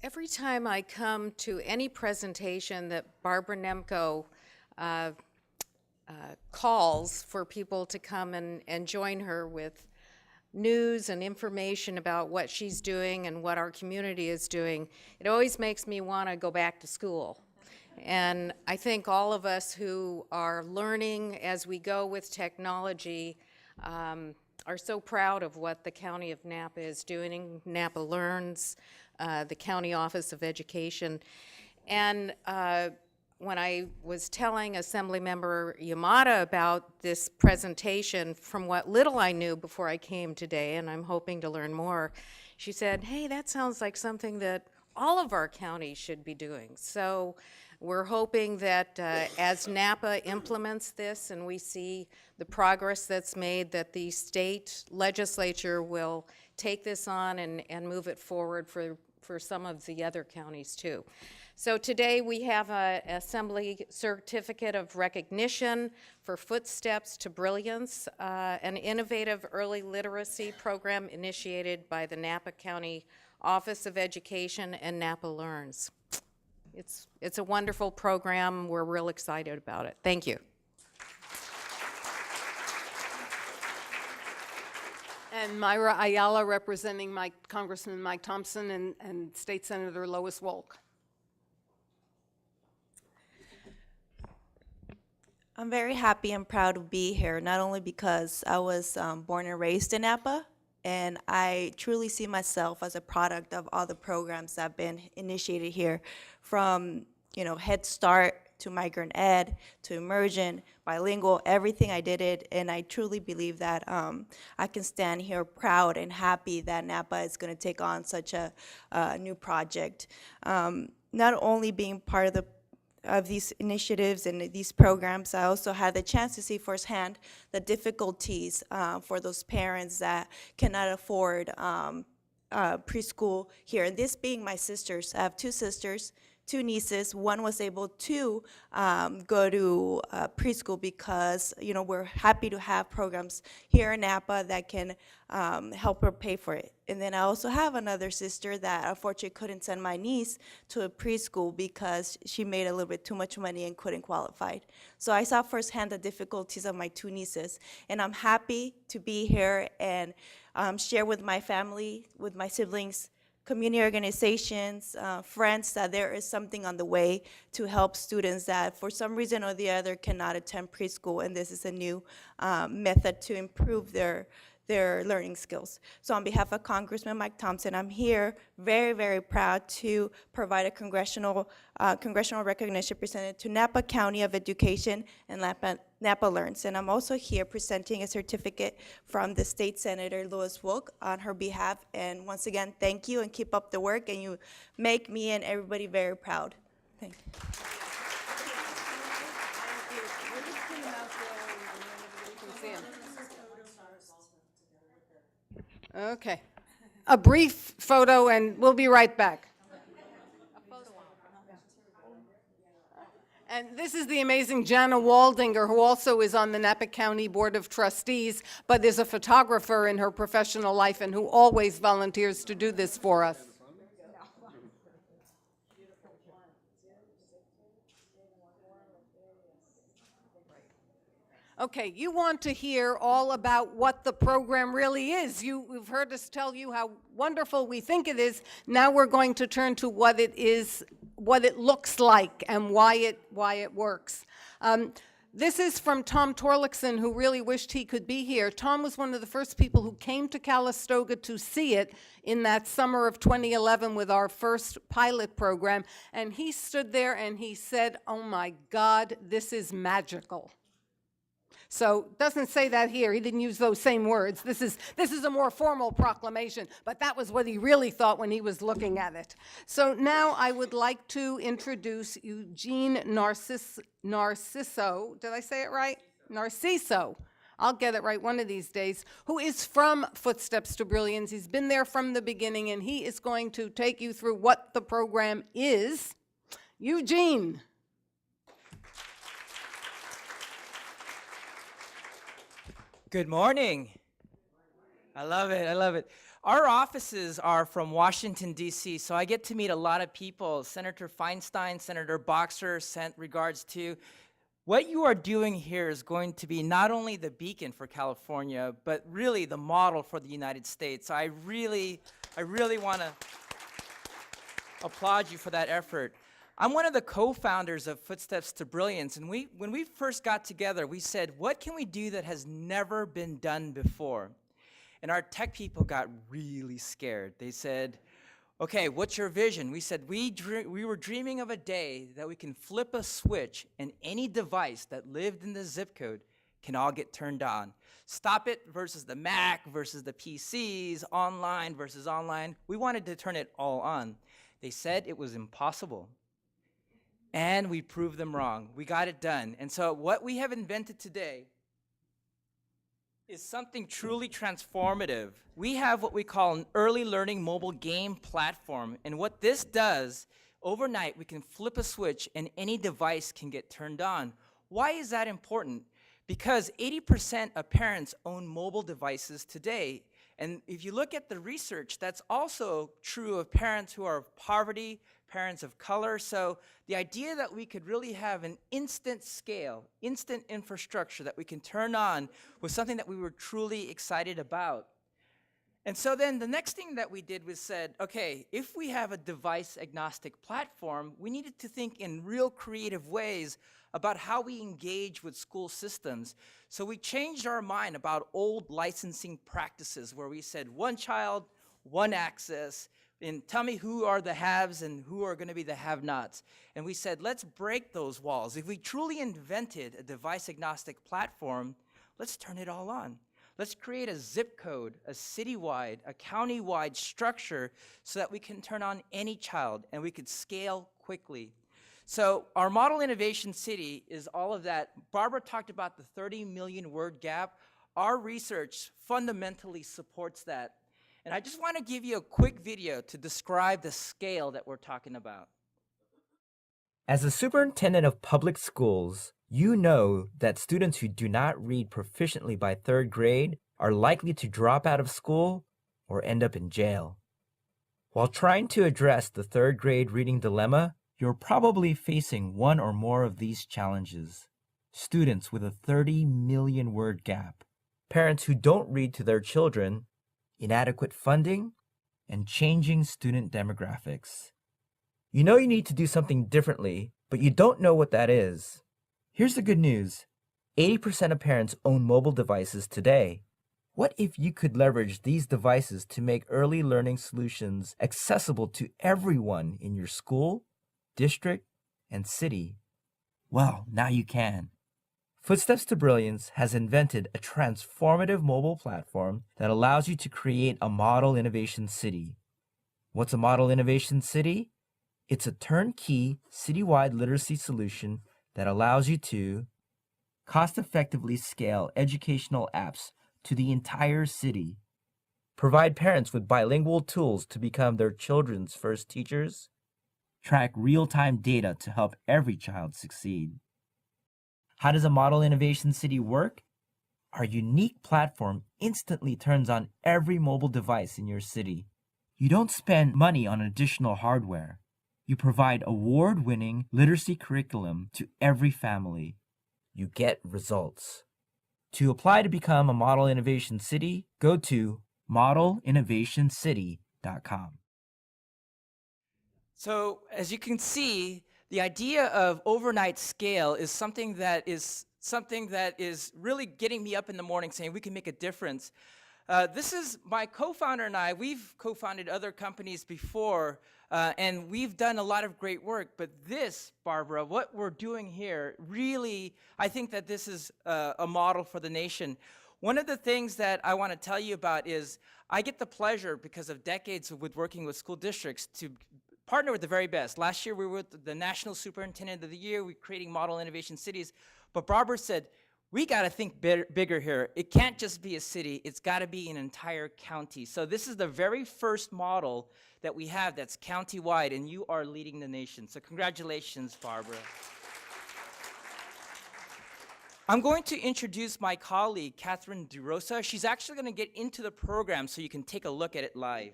Every time I come to any presentation that Barbara Nemko calls for people to come and join her with news and information about what she's doing and what our community is doing, it always makes me want to go back to school. And I think all of us who are learning as we go with technology are so proud of what the County of Napa is doing. Napa Learns, the County Office of Education. And when I was telling Assemblymember Yamada about this presentation, from what little I knew before I came today, and I'm hoping to learn more, she said, hey, that sounds like something that all of our counties should be doing. So we're hoping that as Napa implements this and we see the progress that's made, that the state legislature will take this on and move it forward for some of the other counties too. So today we have an Assembly Certificate of Recognition for Footsteps to Brilliance, an innovative early literacy program initiated by the Napa County Office of Education and Napa Learns. It's a wonderful program. We're real excited about it. Thank you. And Myra Ayala representing Congressman Mike Thompson and State Senator Lois Wolk. I'm very happy and proud to be here, not only because I was born and raised in Napa, and I truly see myself as a product of all the programs that have been initiated here, from Head Start to Migrant Ed to Immersion, bilingual, everything I did it, and I truly believe that I can stand here proud and happy that Napa is going to take on such a new project. Not only being part of these initiatives and these programs, I also had the chance to see firsthand the difficulties for those parents that cannot afford preschool here. And this being my sisters, I have two sisters, two nieces. One was able to go to preschool because, we're happy to have programs here in Napa that can help her pay for it. And then I also have another sister that unfortunately couldn't send my niece to a preschool because she made a little bit too much money and couldn't qualify. So I saw firsthand the difficulties of my two nieces, and I'm happy to be here and share with my family, with my siblings, community organizations, friends, that there is something on the way to help students that for some reason or the other cannot attend preschool, and this is a new method to improve their learning skills. So on behalf of Congressman Mike Thompson, I'm here very, very proud to provide a congressional recognition presented to Napa County of Education and Napa Learns. And I'm also here presenting a certificate from the State Senator Louis Wilk on her behalf. And once again, thank you and keep up the work, and you make me and everybody very proud. Thank you. Okay. A brief photo, and we'll be right back. And this is the amazing Jana Waldinger, who also is on the Napa County Board of Trustees, but is a photographer in her professional life and who always volunteers to do this for us. Okay, you want to hear all about what the program really is. You've heard us tell you how wonderful we think it is. Now we're going to turn to what it is, what it looks like, and why it works. This is from Tom Torlickson, who really wished he could be here. Tom was one of the first people who came to Calistoga to see it in that summer of 2011 with our first pilot program, and he stood there and he said, "Oh my God, this is magical." So doesn't say that here. He didn't use those same words. This is a more formal proclamation, but that was what he really thought when he was looking at it. So now I would like to introduce Eugene Narciso. Did I say it right? Narciso. I'll get it right one of these days, who is from Footsteps to Brilliance. He's been there from the beginning, and he is going to take you through what the program is. Eugene. Good morning. I love it. I love it. Our offices are from Washington, D.C., so I get to meet a lot of people. Senator Feinstein, Senator Boxer sent regards to. What you are doing here is going to be not only the beacon for California, but really the model for the United States. I really want to applaud you for that effort. I'm one of the co-founders of Footsteps to Brilliance, and when we first got together, we said, what can we do that has never been done before? And our tech people got really scared. They said, okay, what's your vision? We said, we were dreaming of a day that we can flip a switch and any device that lived in the zip code can all get turned on. Stop it versus the Mac versus the PCs, online versus online. We wanted to turn it all on. They said it was impossible. And we proved them wrong. We got it done. And so what we have invented today is something truly transformative. We have what we call an early learning mobile game platform. And what this does, overnight we can flip a switch and any device can get turned on. Why is that important? Because 80% of parents own mobile devices today. And if you look at the research, that's also true of parents who are of poverty, parents of color. So the idea that we could really have an instant scale, instant infrastructure that we can turn on was something that we were truly excited about. And so then the next thing that we did was said, okay, if we have a device agnostic platform, we needed to think in real creative ways about how we engage with school systems. So we changed our mind about old licensing practices where we said one child, one access, and tell me who are the haves and who are going to be the have-nots. And we said, let's break those walls. If we truly invented a device-agnostic platform, let's turn it all on. Let's create a zip code, a citywide, a countywide structure so that we can turn on any child and we could scale quickly. So our model innovation city is all of that. Barbara talked about the 30 million word gap. Our research fundamentally supports that. And I just want to give you a quick video to describe the scale that we're talking about. As a superintendent of public schools, you know that students who do not read proficiently by 3rd grade are likely to drop out of school or end up in jail. While trying to address the 3rd grade reading dilemma, you're probably facing one or more of these challenges. Students with a 30 million word gap, parents who don't read to their children, inadequate funding, and changing student demographics. You know you need to do something differently, but you don't know what that is. Here's the good news. 80% of parents own mobile devices today. What if you could leverage these devices to make early learning solutions accessible to everyone in your school, district, and city? Well, now you can. Footsteps to Brilliance has invented a transformative mobile platform that allows you to create a model innovation city. What's a model innovation city? It's a turnkey, citywide literacy solution that allows you to cost-effectively scale educational apps to the entire city, provide parents with bilingual tools to become their children's first teachers, track real-time data to help every child succeed. How does a model innovation city work? Our unique platform instantly turns on every mobile device in your city. You don't spend money on additional hardware. You provide award-winning literacy curriculum to every family. You get results. To apply to become a Model Innovation City, go to modelinnovationcity.com. So, as you can see, the idea of overnight scale is something that is really getting me up in the morning saying we can make a difference. This is my co-founder and I. We've co-founded other companies before, and we've done a lot of great work. But this, Barbara, what we're doing here, really, I think that this is a model for the nation. One of the things that I want to tell you about is I get the pleasure, because of decades with working with school districts, to partner with the very best. Last year, we were with the National Superintendent of the Year. We're creating model innovation cities. But Barbara said, we got to think bigger here. It can't just be a city. It's got to be an entire county. So this is the very first model that we have that's county-wide, and you are leading the nation. So congratulations, Barbara. I'm going to introduce my colleague, Catherine DeRosa. She's actually going to get into the program so you can take a look at it live.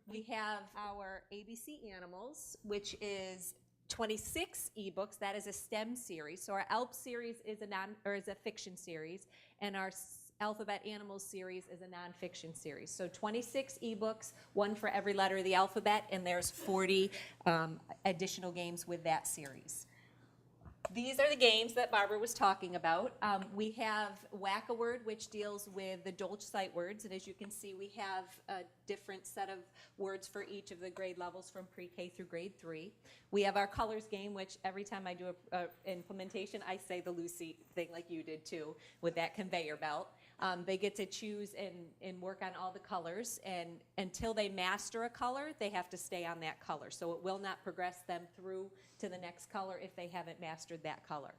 We have our ABC Animals, which is 26 ebooks. That is a STEM series. So our ALP series is a fiction series, and our Alphabet Animals series is a nonfiction series. So 26 ebooks, one for every letter of the alphabet, and there's 40 additional games with that series. These are the games that Barbara was talking about. We have Whack-A-Word, which deals with the Dolch sight words, and as you can see, we have a different set of words for each of the grade levels from pre-K through grade 3. We have our colors game, which every time I do an implementation, I say the Lucy thing like you did too, with that conveyor belt. They get to choose and work on all the colors, and until they master a color, they have to stay on that color. So it will not progress them through to the next color if they haven't mastered that color.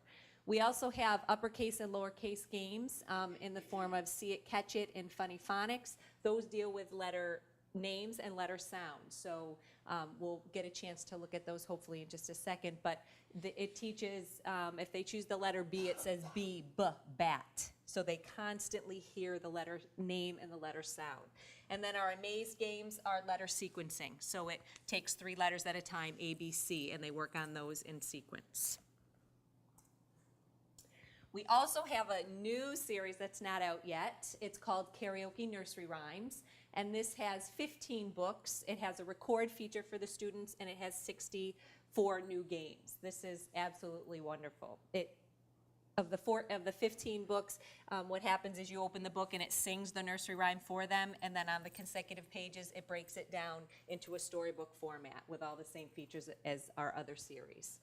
We also have uppercase and lowercase games in the form of See It, Catch It, and Funny Phonics. Those deal with letter names and letter sounds. So we'll get a chance to look at those hopefully in just a second. But it teaches, if they choose the letter B, it says B, bat. So they constantly hear the letter name and the letter sound. And then our Amaze games are letter sequencing. So it takes 3 letters at a time, A, B, C, and they work on those in sequence. We also have a new series that's not out yet. It's called Karaoke Nursery Rhymes, and this has 15 books. It has a record feature for the students, and it has 64 new games. This is absolutely wonderful. Of the 15 books, what happens is you open the book and it sings the nursery rhyme for them, and then on the consecutive pages, it breaks it down into a storybook format with all the same features as our other series.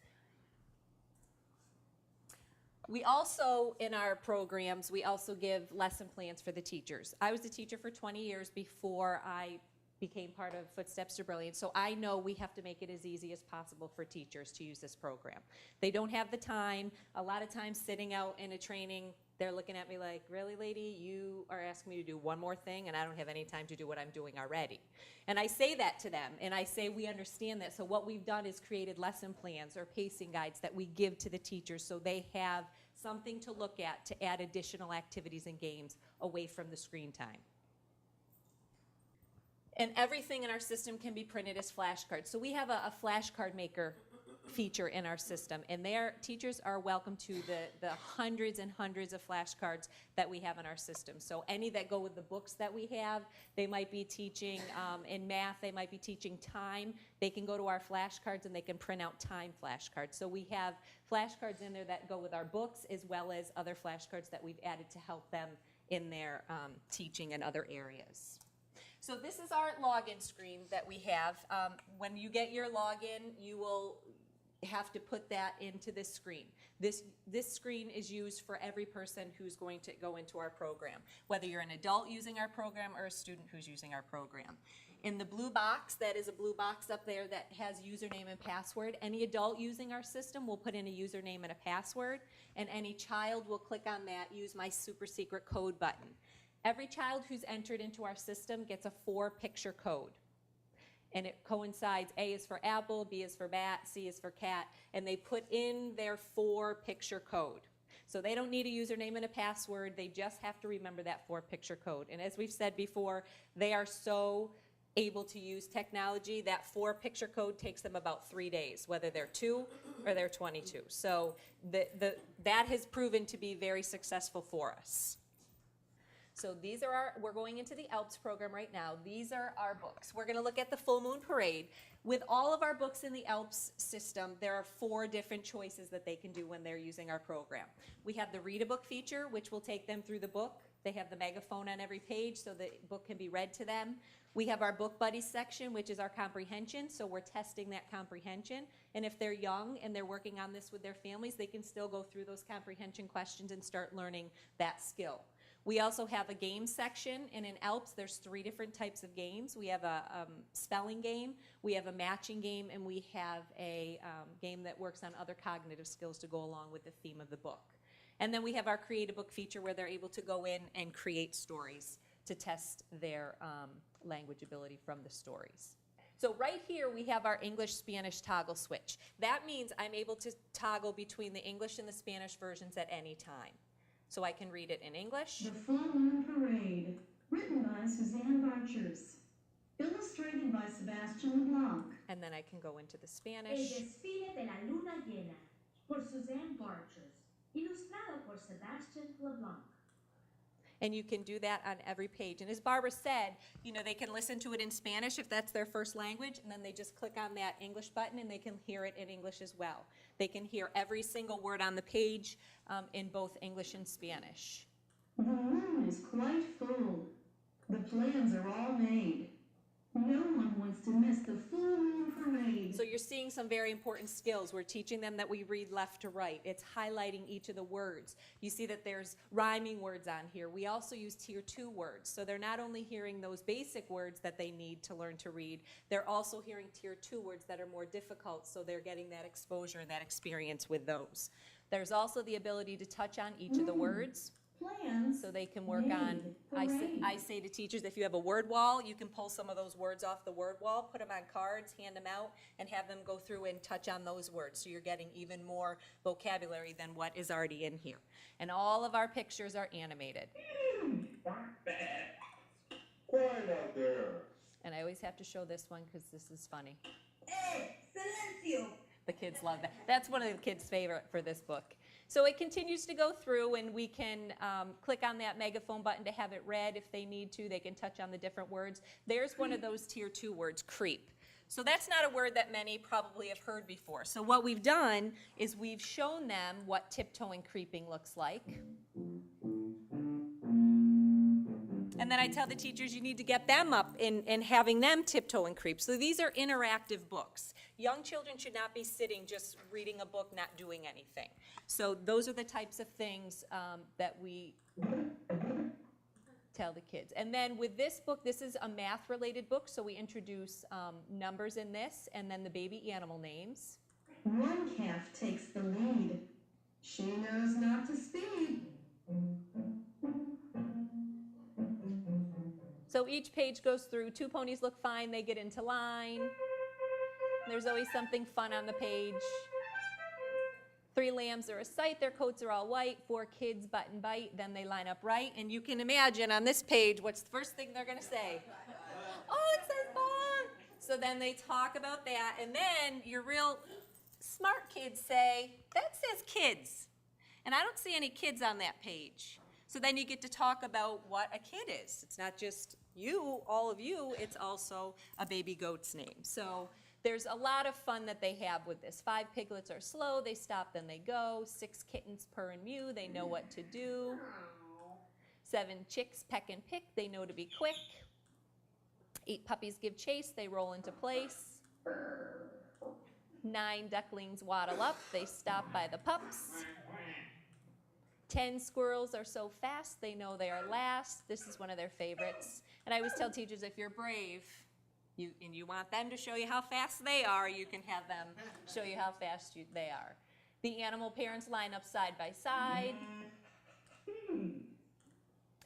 We also, in our programs, we also give lesson plans for the teachers. I was a teacher for 20 years before I became part of Footsteps to Brilliance, so I know we have to make it as easy as possible for teachers to use this program. They don't have the time. A lot of times sitting out in a training, they're looking at me like, really, lady, you are asking me to do one more thing and I don't have any time to do what I'm doing already. And I say that to them, and I say we understand that. So what we've done is created lesson plans or pacing guides that we give to the teachers so they have something to look at to add additional activities and games away from the screen time. And everything in our system can be printed as flashcards. So we have a flashcard maker feature in our system, and their teachers are welcome to the hundreds and hundreds of flashcards that we have in our system. So any that go with the books that we have, they might be teaching in math, they might be teaching time, they can go to our flashcards and they can print out time flashcards. So we have flashcards in there that go with our books as well as other flashcards that we've added to help them in their teaching and other areas. So this is our login screen that we have. When you get your login, you will have to put that into this screen. This screen is used for every person who's going to go into our program, whether you're an adult using our program or a student who's using our program. In the blue box, that is a blue box up there that has username and password. Any adult using our system will put in a username and a password, and any child will click on that, use my super secret code button. Every child who's entered into our system gets a 4-picture code. And it coincides, A is for apple, B is for bat, C is for cat, and they put in their 4-picture code. So they don't need a username and a password, they just have to remember that 4-picture code. And as we've said before, they are so able to use technology, that 4-picture code takes them about 3 days, whether they're 2 or they're 22. So that has proven to be very successful for us. So these are we're going into the ALPS program right now. These are our books. We're going to look at the Full Moon Parade. With all of our books in the ALPS system, there are 4 different choices that they can do when they're using our program. We have the Read a Book feature, which will take them through the book. They have the megaphone on every page, so the book can be read to them. We have our Book Buddies section, which is our comprehension, so we're testing that comprehension. And if they're young and they're working on this with their families, they can still go through those comprehension questions and start learning that skill. We also have a game section, and in ALPS there's 3 different types of games. We have a spelling game, we have a matching game, and we have a game that works on other cognitive skills to go along with the theme of the book. And then we have our Create a Book feature where they're able to go in and create stories to test their language ability from the stories. So right here we have our English-Spanish toggle switch. That means I'm able to toggle between the English and the Spanish versions at any time. So I can read it in English. The Full Moon Parade, written by Suzanne Barchers, illustrated by Sebastian LeBlanc. And then I can go into the El Spanish. desfile de la luna llena, por Suzanne Barchers, ilustrado por Sebastian LeBlanc. And you can do that on every page. And as Barbara said, you know, they can listen to it in Spanish if that's their first language, and then they just click on that English button and they can hear it in English as well. They can hear every single word on the page in both English and Spanish. The moon is quite full. The plans are all made. No one wants to miss the Full Moon Parade. So you're seeing some very important skills. We're teaching them that we read left to right. It's highlighting each of the words. You see that there's rhyming words on here. We also use Tier 2 words. So they're not only hearing those basic words that they need to learn to read, they're also hearing Tier 2 words that are more difficult, so they're getting that exposure and that experience with those. There's also the ability to touch on each of the words. Plans So they can work on, I say to teachers, if you have a word wall, you can pull some of those words off the word wall, put them on cards, hand them out, and have them go through and touch on those words. So you're getting even more vocabulary than what is already in here. And all of our pictures are animated. Quiet out there. And I always have to show this one because this is funny. Hey, silencio! The kids love that. That's one of the kids' favorite for this book. So it continues to go through, and we can click on that megaphone button to have it read if they need to. They can touch on the different words. There's one of those Tier 2 words, creep. So that's not a word that many probably have heard before. So what we've done is we've shown them what tiptoeing creeping looks like. And then I tell the teachers you need to get them up and having them tiptoe and creep. So these are interactive books. Young children should not be sitting just reading a book, not doing anything. So those are the types of things that we tell the kids. And then with this book, this is a math-related book, so we introduce numbers in this, and then the baby animal names. One calf takes the lead. She knows not to speed. So each page goes through, 2 ponies look fine, they get into line. There's always something fun on the page. 3 lambs are a sight, their coats are all white. 4 kids butt and bite, then they line up right. And you can imagine on this page, what's the first thing they're gonna say? Oh, it says barn. So then they talk about that, and then your real smart kids say, that says kids. And I don't see any kids on that page. So then you get to talk about what a kid is. It's not just you, all of you, it's also a baby goat's name. So there's a lot of fun that they have with this. 5 piglets are slow, they stop, then they go. 6 kittens purr and mew, they know what to do. 7 chicks peck and pick, they know to be quick. 8 puppies give chase, they roll into place. 9 ducklings waddle up, they stop by the pups. 10 squirrels are so fast, they know they are last. This is one of their favorites. And I always tell teachers, if you're brave, and you want them to show you how fast they are, you can have them show you how fast they are. The animal parents line up side by side.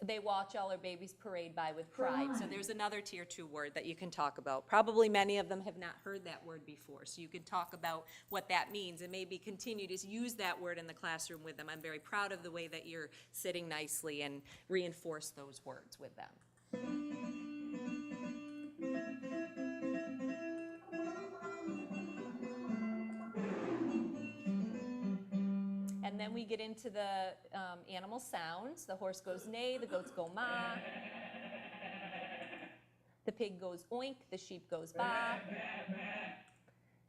They watch all their babies parade by with pride. So there's another tier 2 word that you can talk about. Probably many of them have not heard that word before, so you can talk about what that means and maybe continue to use that word in the classroom with them. I'm very proud of the way that you're sitting nicely and reinforce those words with them. And then we get into the animal sounds. The horse goes neigh, the goats go ma. The pig goes oink, the sheep goes ba.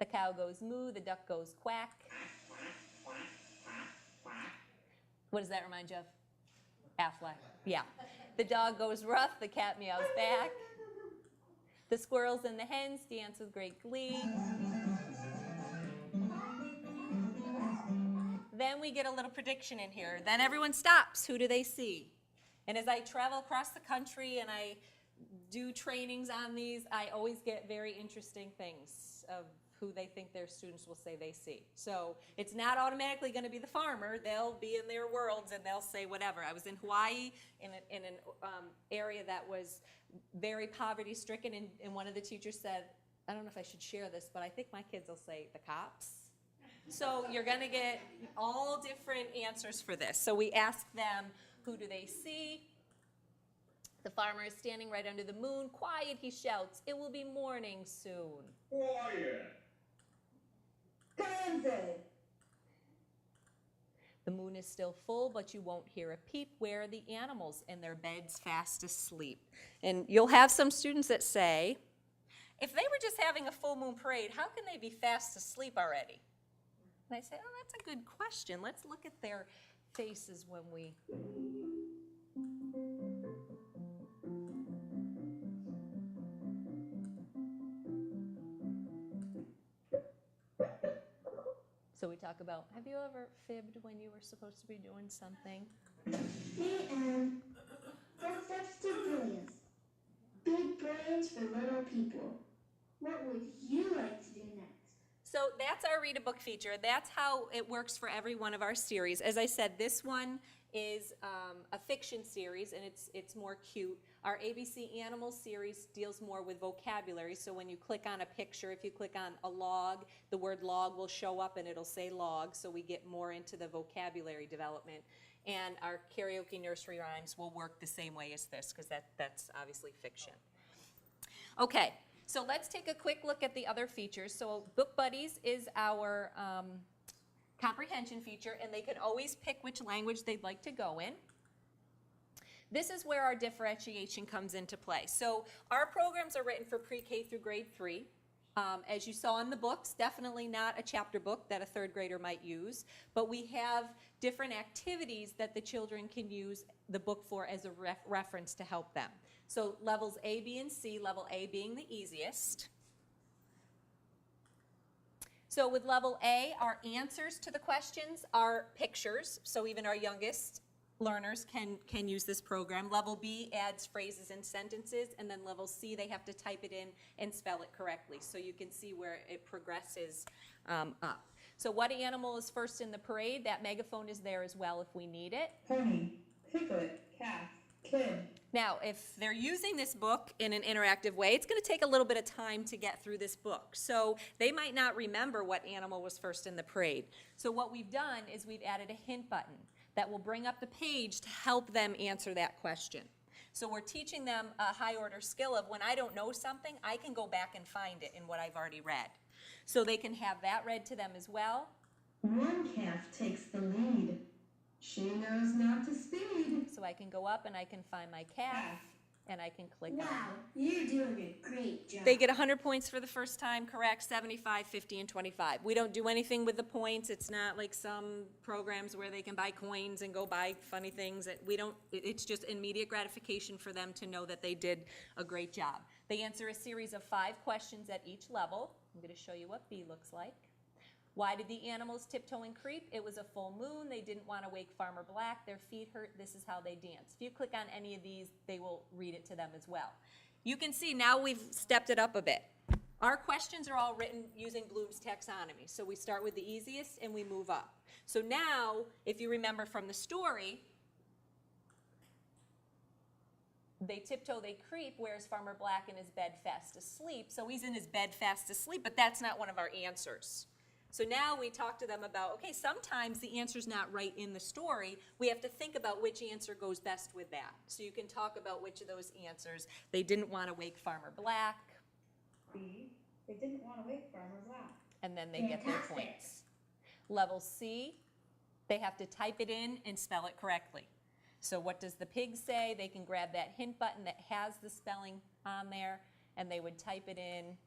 The cow goes moo, the duck goes quack. What does that remind you of? Affleck. Yeah. The dog goes rough, the cat meows back. The squirrels and the hens dance with great glee. Then we get a little prediction in here. Then everyone stops. Who do they see? And as I travel across the country and I do trainings on these, I always get very interesting things of who they think their students will say they see. So it's not automatically going to be the farmer. They'll be in their worlds and they'll say whatever. I was in Hawaii in an area that was very poverty stricken, and one of the teachers said, I don't know if I should share this, but I think my kids will say the cops. So you're going to get all different answers for this. So we ask them, who do they see? The farmer is standing right under the moon. Quiet, he shouts. It will be morning soon. Quiet. The moon is still full, but you won't hear a peep. Where are the animals? In their beds fast asleep. And you'll have some students that say, if they were just having a full moon parade, how can they be fast asleep already? And I say, oh, that's a good question. Let's look at their faces when we... So we talk about, have you ever fibbed when you were supposed to be doing something? Hey, Footsteps to Brilliance. Big brains for little people. What would you like to do next? So that's our Read a Book feature. That's how it works for every one of our series. As I said, this one is a fiction series, and it's more cute. Our ABC Animals series deals more with vocabulary, so when you click on a picture, if you click on a log, the word log will show up and it'll say log, so we get more into the vocabulary development. And our karaoke nursery rhymes will work the same way as this, because that's obviously fiction. Okay. So let's take a quick look at the other features. So Book Buddies is our comprehension feature, and they can always pick which language they'd like to go in. This is where our differentiation comes into play. So our programs are written for pre-K through grade 3. As you saw in the books, definitely not a chapter book that a 3rd grader might use, but we have different activities that the children can use the book for as a reference to help them. So levels A, B, and C, level A being the easiest. So with level A, our answers to the questions are pictures, so even our youngest learners can use this program. Level B adds phrases and sentences, and then level C, they have to type it in and spell it correctly, so you can see where it progresses up. So what animal is first in the parade? That megaphone is there as well if we need it. Pony, piglet, calf, kid. Now, if they're using this book in an interactive way, it's going to take a little bit of time to get through this book. So they might not remember what animal was first in the parade. So what we've done is we've added a hint button that will bring up the page to help them answer that question. So we're teaching them a high order skill of when I don't know something, I can go back and find it in what I've already read. So they can have that read to them as well. One calf takes the lead. She knows not to speed. So I can go up and I can find my calf and I can click on it. Wow, you're doing a great job. They get 100 points for the first time, correct, 75, 50, and 25. We don't do anything with the points. It's not like some programs where they can buy coins and go buy funny things. It's just immediate gratification for them to know that they did a great job. They answer a series of 5 questions at each level. I'm going to show you what B looks like. Why did the animals tiptoe and creep? It was a full moon. They didn't want to wake Farmer Black. Their feet hurt. This is how they dance. If you click on any of these, they will read it to them as well. You can see now we've stepped it up a bit. Our questions are all written using Bloom's taxonomy. So we start with the easiest and we move up. So now, if you remember from the story, they tiptoe, they creep, where's Farmer Black in his bed fast asleep? So he's in his bed fast asleep, but that's not one of our answers. So now we talk to them about, okay, sometimes the answer's not right in the story. We have to think about which answer goes best with that. So you can talk about which of those answers. They didn't want to wake Farmer Black. B, they didn't want to wake Farmer Black. And then they get their points. Level C, they have to type it in and spell it correctly. So what does the pig say? They can grab that hint button that has the spelling on there, and they would type it in.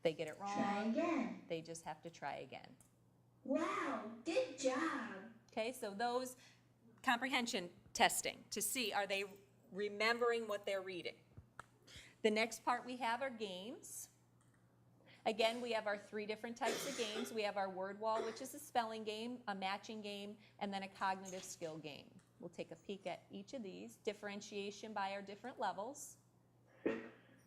They get it wrong. Try again. They just have to try again. Wow, good job. Okay, so those comprehension testing to see, are they remembering what they're reading? The next part we have are games. Again, we have our 3 different types of games. We have our word wall, which is a spelling game, a matching game, and then a cognitive skill game. We'll take a peek at each of these. Differentiation by our different levels.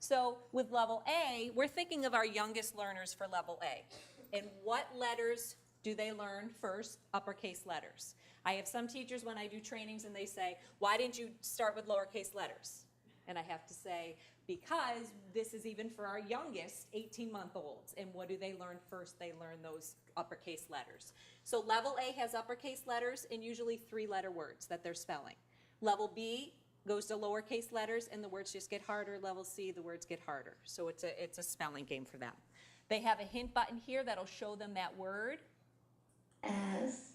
So with level A, we're thinking of our youngest learners for level A. And what letters do they learn first? Uppercase letters. I have some teachers when I do trainings and they say, why didn't you start with lowercase letters? And I have to say, because this is even for our youngest 18-month-olds. And what do they learn first? They learn those uppercase letters. So level A has uppercase letters and usually 3-letter words that they're spelling. Level B goes to lowercase letters and the words just get harder. Level C, the words get harder. So it's a spelling game for them. They have a hint button here that'll show them that word. S-I-G,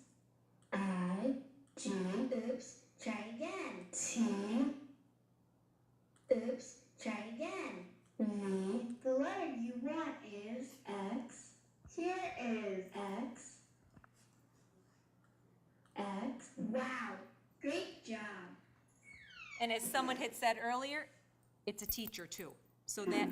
oops, try again. T, oops, try again. V, the letter you want is X. Here is X. X, wow, great job. And as someone had said earlier, it's a teacher too. So that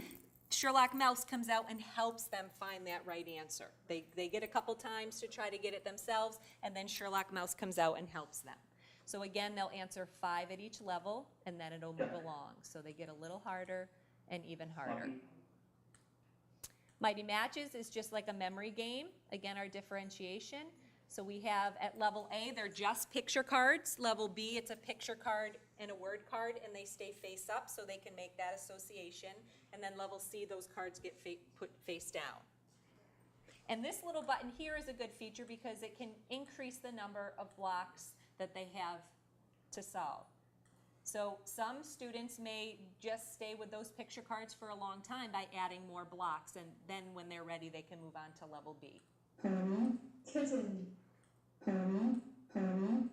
Sherlock Mouse comes out and helps them find that right answer. They get a couple times to try to get it themselves, and then Sherlock Mouse comes out and helps them. So again, they'll answer 5 at each level, and then it'll move along. So they get a little harder and even harder. Mighty Matches is just like a memory game. Again, our differentiation. So we have at level A, they're just picture cards. Level B, it's a picture card and a word card, and they stay face up so they can make that association. And then level C, those cards get put face down. And this little button here is a good feature because it can increase the number of blocks that they have to solve. So some students may just stay with those picture cards for a long time by adding more blocks, and then when they're ready, they can move on to level B. Pony, kitten. Pony, pony.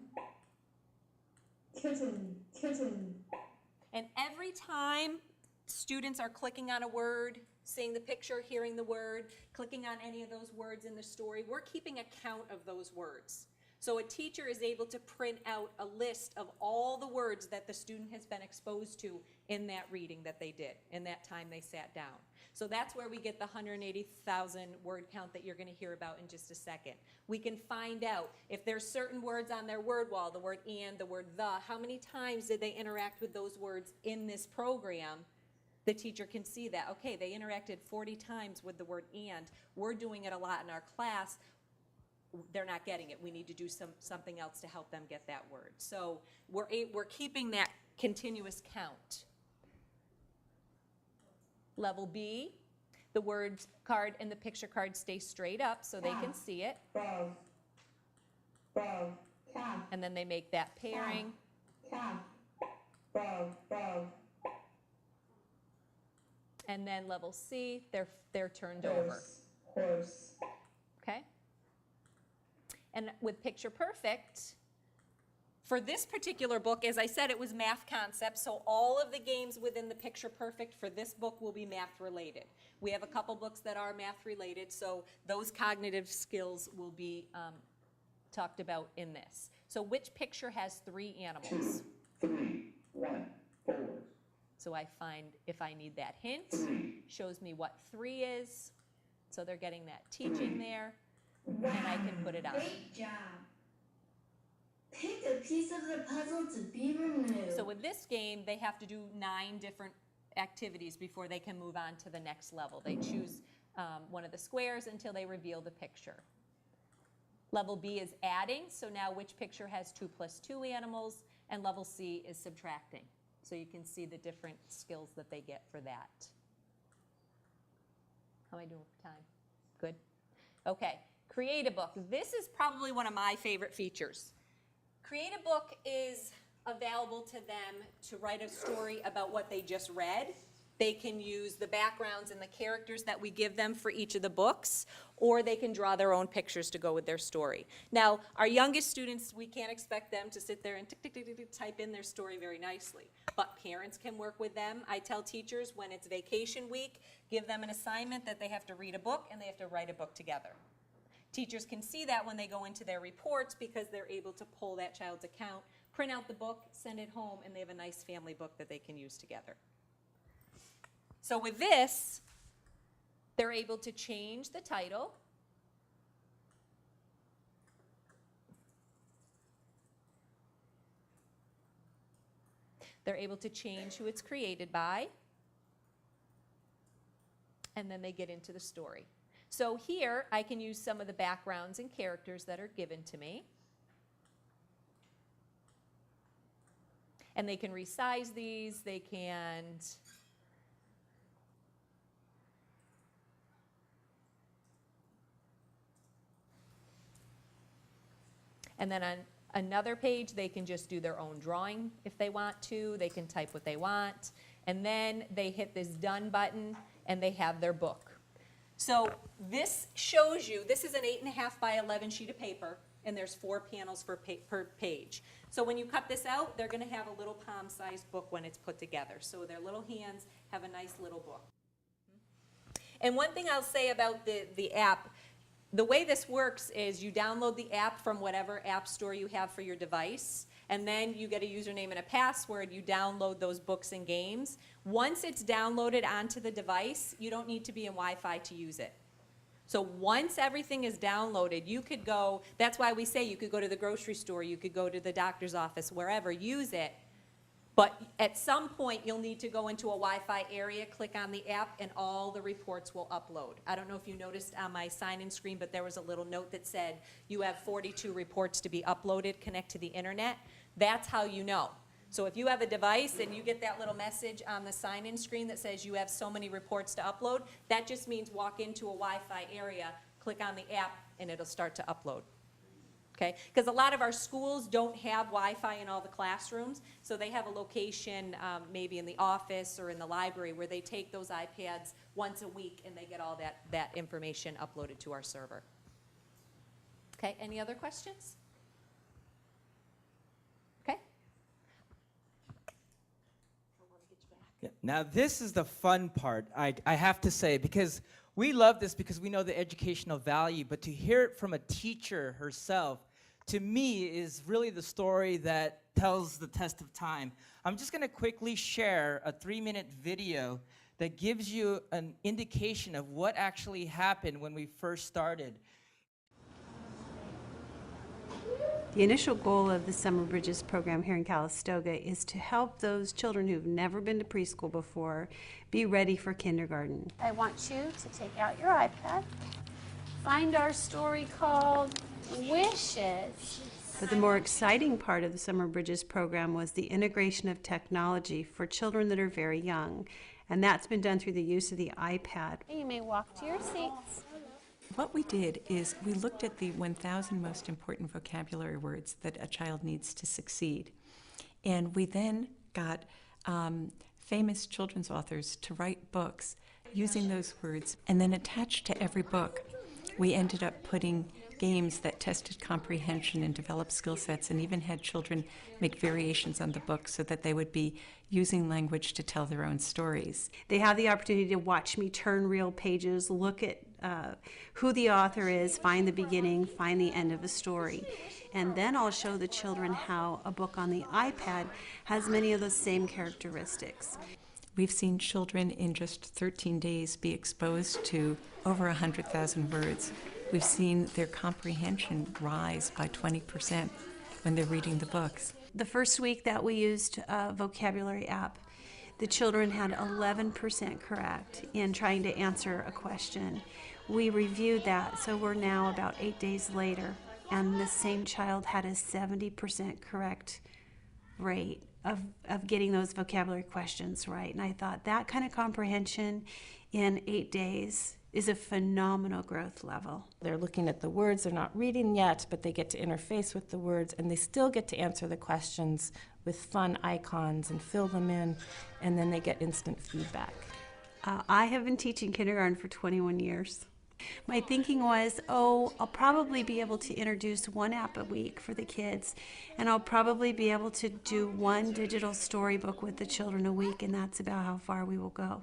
Kitten, kitten. And every time students are clicking on a word, seeing the picture, hearing the word, clicking on any of those words in the story, we're keeping a count of those words. So a teacher is able to print out a list of all the words that the student has been exposed to in that reading that they did, in that time they sat down. So that's where we get the 180,000 word count that you're going to hear about in just a second. We can find out if there's certain words on their word wall, the word and, the word the, how many times did they interact with those words in this program the teacher can see that, okay, they interacted 40 times with the word and. We're doing it a lot in our class. They're not getting it. We need to do something else to help them get that word. So we're keeping that continuous count. Level B, the word card and the picture card stay straight up so they can see it. And then they make that pairing. And then level C, they're turned over. Horse. Okay? And with Picture Perfect, for this particular book, as I said, it was math concepts, so all of the games within the Picture Perfect for this book will be math related. We have a couple books that are math related, so those cognitive skills will be talked about in this. So which picture has 3 animals? 2, 3, 1, 4. So I find if I need that hint, shows me what 3 is. So they're getting that teaching there, and I can put it on. Great job. Pick a piece of the puzzle to be removed. So with this game, they have to do 9 different activities before they can move on to the next level. They choose one of the squares until they reveal the picture. Level B is adding, so now which picture has 2 + 2 animals, and level C is subtracting. So you can see the different skills that they get for that. How am I doing for time? Good? Okay, create a book. This is probably one of my favorite features. Create a book is available to them to write a story about what they just read. They can use the backgrounds and the characters that we give them for each of the books, or they can draw their own pictures to go with their story. Now, our youngest students, we can't expect them to sit there and tick, tick, tick, tick, tick, type in their story very nicely, but parents can work with them. I tell teachers when it's vacation week, give them an assignment that they have to read a book and they have to write a book together. Teachers can see that when they go into their reports because they're able to pull that child's account, print out the book, send it home, and they have a nice family book that they can use together. So with this, they're able to change the title. They're able to change who it's created by. And then they get into the story. So here, I can use some of the backgrounds and characters that are given to me. And they can resize these, they can and then on another page, they can just do their own drawing if they want to. They can type what they want. And then they hit this done button and they have their book. So this shows you, this is an 8.5 by 11 sheet of paper, and there's 4 panels per page. So when you cut this out, they're going to have a little palm-sized book when it's put together. So their little hands have a nice little book. And one thing I'll say about the app, the way this works is you download the app from whatever app store you have for your device, and then you get a username and a password. You download those books and games. Once it's downloaded onto the device, you don't need to be in Wi-Fi to use it. So once everything is downloaded, you could go, that's why we say you could go to the grocery store, you could go to the doctor's office, wherever, use it. But at some point, you'll need to go into a Wi-Fi area, click on the app, and all the reports will upload. I don't know if you noticed on my sign-in screen, but there was a little note that said, you have 42 reports to be uploaded, connect to the internet. That's how you know. So if you have a device and you get that little message on the sign-in screen that says you have so many reports to upload, that just means walk into a Wi-Fi area, click on the app, and it'll start to upload. Okay? Because a lot of our schools don't have Wi-Fi in all the classrooms, so they have a location maybe in the office or in the library where they take those iPads once a week and they get all that information uploaded to our server. Okay, any other questions? Okay. Yeah. Now this is the fun part, I have to say, because we love this because we know the educational value, but to hear it from a teacher herself, to me, is really the story that tells the test of time. I'm just going to quickly share a 3-minute video that gives you an indication of what actually happened when we first started. The initial goal of the Summer Bridges program here in Calistoga is to help those children who've never been to preschool before be ready for kindergarten. I want you to take out your iPad, find our story called Wishes. But the more exciting part of the Summer Bridges program was the integration of technology for children that are very young. And that's been done through the use of the iPad. You may walk to your seats. What we did is we looked at the 1,000 most important vocabulary words that a child needs to succeed. And we then got famous children's authors to write books using those words. And then attached to every book, we ended up putting games that tested comprehension and developed skill sets, and even had children make variations on the book so that they would be using language to tell their own stories. They have the opportunity to watch me turn real pages, look at who the author is, find the beginning, find the end of a story. And then I'll show the children how a book on the iPad has many of those same characteristics. We've seen children in just 13 days be exposed to over 100,000 words. We've seen their comprehension rise by 20% when they're reading the books. The first week that we used a vocabulary app, the children had 11% correct in trying to answer a question. We reviewed that, so we're now about 8 days later, and the same child had a 70% correct rate of getting those vocabulary questions right. And I thought that kind of comprehension in 8 days is a phenomenal growth level. They're looking at the words, they're not reading yet, but they get to interface with the words, and they still get to answer the questions with fun icons and fill them in, and then they get instant feedback. I have been teaching kindergarten for 21 years. My thinking was, I'll probably be able to introduce one app a week for the kids, and I'll probably be able to do one digital storybook with the children a week, and that's about how far we will go.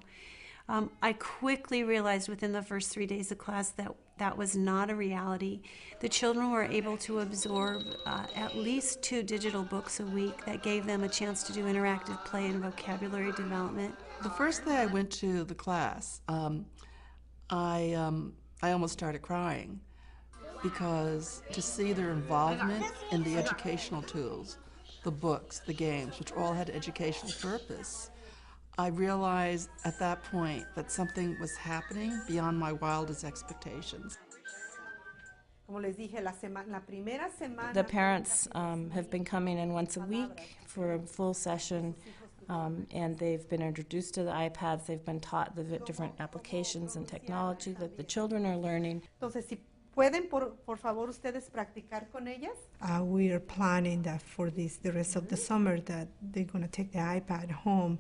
I quickly realized within the first 3 days of class that that was not a reality. The children were able to absorb at least 2 digital books a week that gave them a chance to do interactive play and vocabulary development. The first day I went to the class, I almost started crying because to see their involvement in the educational tools, the books, the games, which all had educational purpose, I realized at that point that something was happening beyond my wildest expectations. The parents have been coming in once a week for a full session, and they've been introduced to the iPads. They've been taught the different applications and technology that the children are learning. We are planning that for the rest of the summer that they're going to take the iPad home,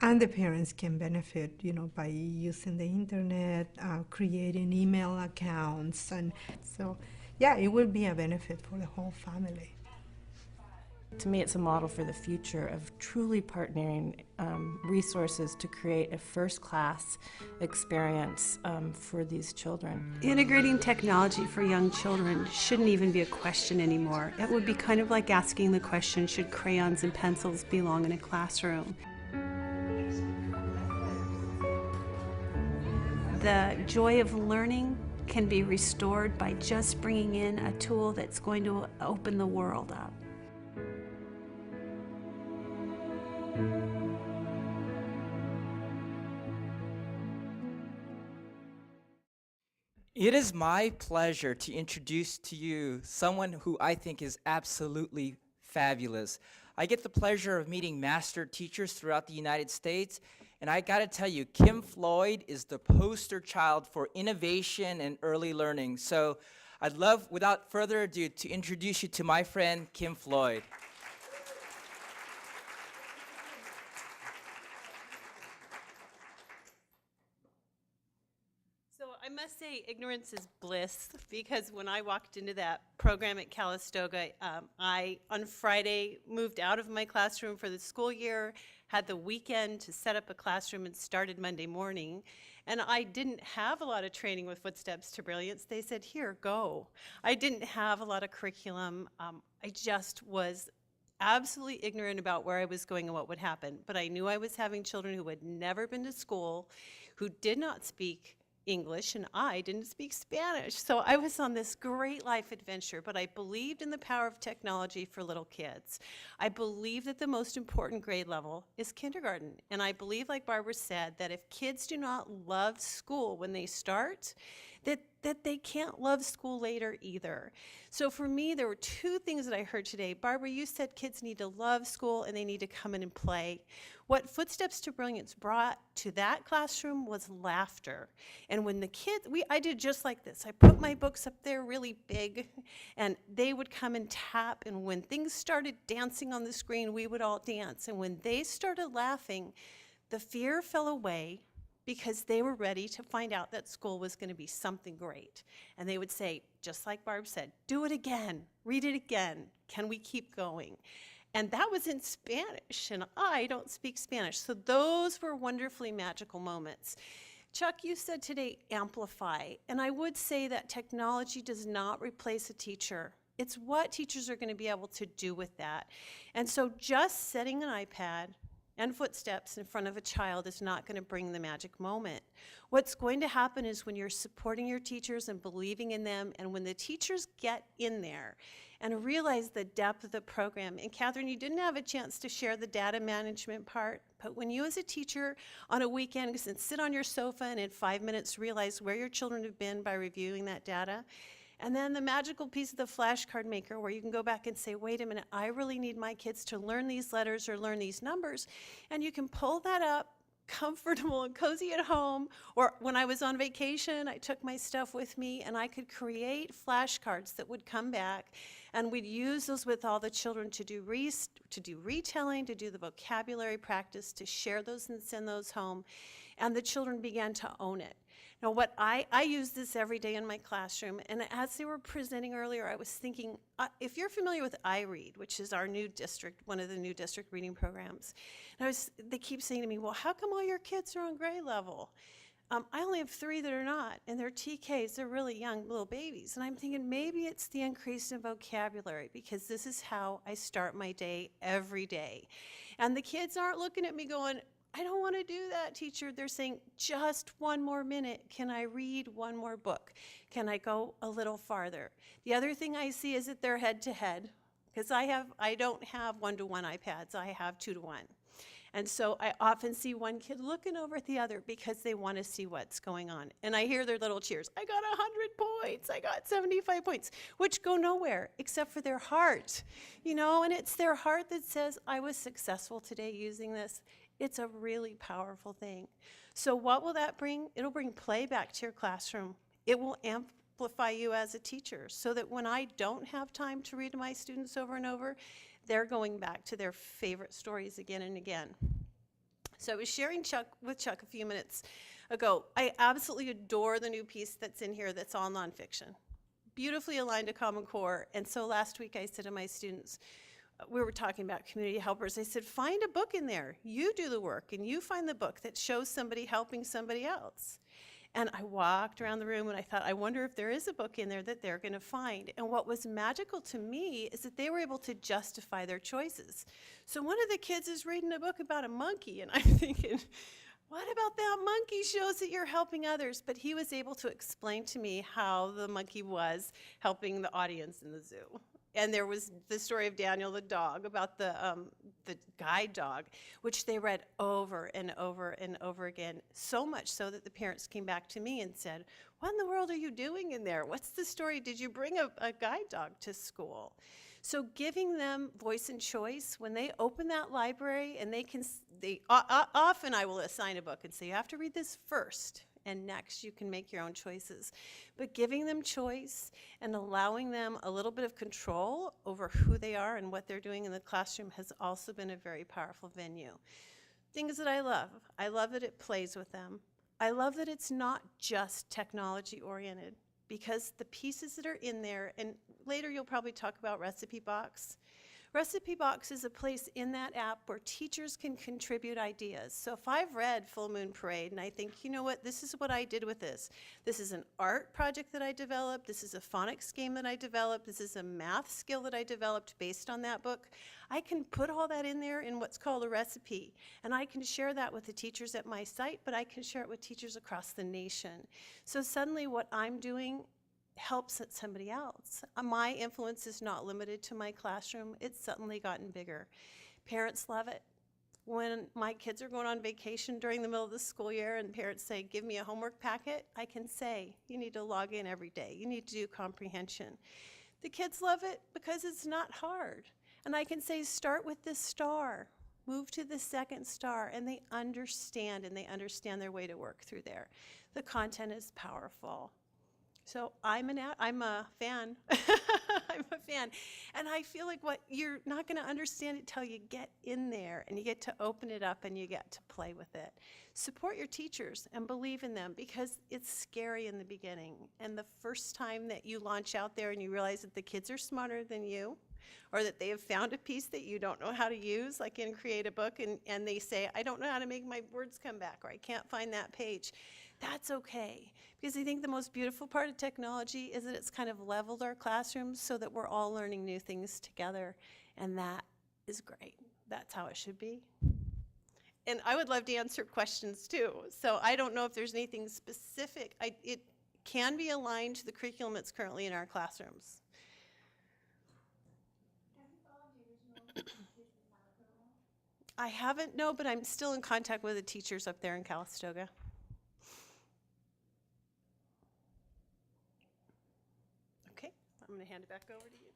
and the parents can benefit, by using the internet, creating email accounts, and so, yeah, it will be a benefit for the whole family. To me, it's a model for the future of truly partnering resources to create a first-class experience for these children. Integrating technology for young children shouldn't even be a question anymore. It would be kind of like asking the question, should crayons and pencils belong in a classroom? The joy of learning can be restored by just bringing in a tool that's going to open the world up. It is my pleasure to introduce to you someone who I think is absolutely fabulous. I get the pleasure of meeting master teachers throughout the United States, and I gotta tell you, Kim Floyd is the poster child for innovation and early learning. So I'd love, without further ado, to introduce you to my friend, Kim Floyd. I must say ignorance is bliss, because when I walked into that program at Calistoga, I, on Friday, moved out of my classroom for the school year, had the weekend to set up a classroom, and started Monday morning. And I didn't have a lot of training with Footsteps to Brilliance. They said, here, go. I didn't have a lot of curriculum. I just was absolutely ignorant about where I was going and what would happen. But I knew I was having children who had never been to school, who did not speak English and I didn't speak Spanish. So I was on this great life adventure, but I believed in the power of technology for little kids. I believe that the most important grade level is kindergarten. And I believe, like Barbara said, that if kids do not love school when they start, that they can't love school later either. So for me, there were two things that I heard today. Barbara, you said kids need to love school and they need to come in and play. What Footsteps to Brilliance brought to that classroom was laughter. And when the kids, I did just like this. I put my books up there really big, and they would come and tap, and when things started dancing on the screen, we would all dance. And when they started laughing, the fear fell away, because they were ready to find out that school was going to be something great. And they would say, just like Barb said, do it again, read it again, can we keep going? And that was in Spanish, and I don't speak Spanish. So those were wonderfully magical moments. Chuck, you said today, amplify. And I would say that technology does not replace a teacher. It's what teachers are going to be able to do with that. And so just setting an iPad and Footsteps in front of a child is not going to bring the magic moment. What's going to happen is when you're supporting your teachers and believing in them, and when the teachers get in there and realize the depth of the program. And Catherine, you didn't have a chance to share the data management part, but when you as a teacher on a weekend can sit on your sofa and in 5 minutes realize where your children have been by reviewing that data, and then the magical piece of the flashcard maker where you can go back and say, wait a minute, I really need my kids to learn these letters or learn these numbers. And you can pull that up, comfortable and cozy at home. Or when I was on vacation, I took my stuff with me and I could create flashcards that would come back, and we'd use those with all the children to do retelling, to do the vocabulary practice, to share those and send those home. And the children began to own it. Now, what I use this every day in my classroom, and as they were presenting earlier, I was thinking, if you're familiar with iRead, which is our new district, one of the new district reading programs, and they keep saying to me, well, how come all your kids are on grade level? I only have 3 that are not, and they're TKs, they're really young little babies. And I'm thinking maybe it's the increase in vocabulary, because this is how I start my day every day. And the kids aren't looking at me going, I don't want to do that, teacher. They're saying, just 1 more minute. Can I read 1 more book? Can I go a little farther? The other thing I see is that they're head-to-head, because I don't have 1-to-1 iPads. I have 2-to-1. And so I often see one kid looking over at the other because they want to see what's going on. And I hear their little cheers. I got 100 points. I got 75 points, which go nowhere except for their heart. And it's their heart that says, I was successful today using this. It's a really powerful thing. So what will that bring? It'll bring play back to your classroom. It will amplify you as a teacher, so that when I don't have time to read to my students over and over, they're going back to their favorite stories again and again. So I was sharing with Chuck a few minutes ago. I absolutely adore the new piece that's in here that's all nonfiction. Beautifully aligned to Common Core. And so last week I said to my students, we were talking about community helpers. I said, find a book in there. You do the work, and you find the book that shows somebody helping somebody else. And I walked around the room and I thought, I wonder if there is a book in there that they're going to find. And what was magical to me is that they were able to justify their choices. So one of the kids is reading a book about a monkey, and I'm thinking, what about that monkey shows that you're helping others? But he was able to explain to me how the monkey was helping the audience in the zoo. And there was the story of Daniel the dog, about the guide dog, which they read over and over and over again, so much so that the parents came back to me and said, what in the world are you doing in there? What's the story? Did you bring a guide dog to school? So giving them voice and choice, when they open that library, and often I will assign a book and say, you have to read this first, and next you can make your own choices. But giving them choice and allowing them a little bit of control over who they are and what they're doing in the classroom has also been a very powerful venue. Things that I love that it plays with them. I love that it's not just technology oriented, because the pieces that are in there, and later you'll probably talk about Recipe Box. Recipe Box is a place in that app where teachers can contribute ideas. So if I've read Full Moon Parade and I think, you know what, this is what I did with this. This is an art project that I developed. This is a phonics game that I developed. This is a math skill that I developed based on that book. I can put all that in there in what's called a recipe. And I can share that with the teachers at my site, but I can share it with teachers across the nation. So suddenly what I'm doing helps somebody else. My influence is not limited to my classroom. It's suddenly gotten bigger. Parents love it. When my kids are going on vacation during the middle of the school year and parents say, give me a homework packet, I can say, you need to log in every day. You need to do comprehension. The kids love it because it's not hard. And I can say, start with this star, move to the second star, and they understand their way to work through there. The content is powerful. So I'm a fan. I'm a fan. And I feel like you're not going to understand it till you get in there and you get to open it up and you get to play with it. Support your teachers and believe in them because it's scary in the beginning. And the first time that you launch out there and you realize that the kids are smarter than you, or that they have found a piece that you don't know how to use, like in Create a Book, and they say, I don't know how to make my words come back, or I can't find that page. That's okay, because I think the most beautiful part of technology is that it's kind of leveled our classrooms so that we're all learning new things together, and that is great. That's how it should be. And I would love to answer questions too. So I don't know if there's anything specific. It can be aligned to the curriculum that's currently in our classrooms. I haven't, no, but I'm still in contact with the teachers up there in Calistoga. Okay, I'm going to hand it back over to you.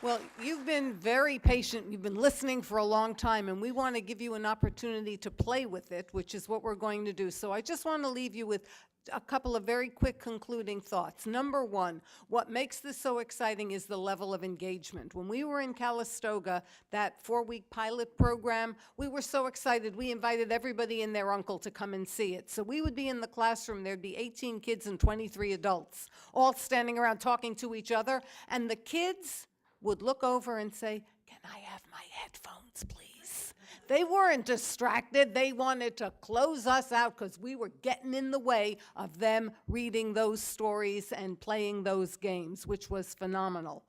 Well, you've been very patient. You've been listening for a long time, and we want to give you an opportunity to play with it, which is what we're going to do. So I just want to leave you with a couple of very quick concluding thoughts. Number one, what makes this so exciting is the level of engagement. When we were in Calistoga, that 4-week pilot program, we were so excited. We invited everybody and their uncle to come and see it. So we would be in the classroom, there'd be 18 kids and 23 adults, all standing around talking to each other, and the kids would look over and say, can I have my headphones, please? They weren't distracted. They wanted to close us out because we were getting in the way of them reading those stories and playing those games, which was phenomenal.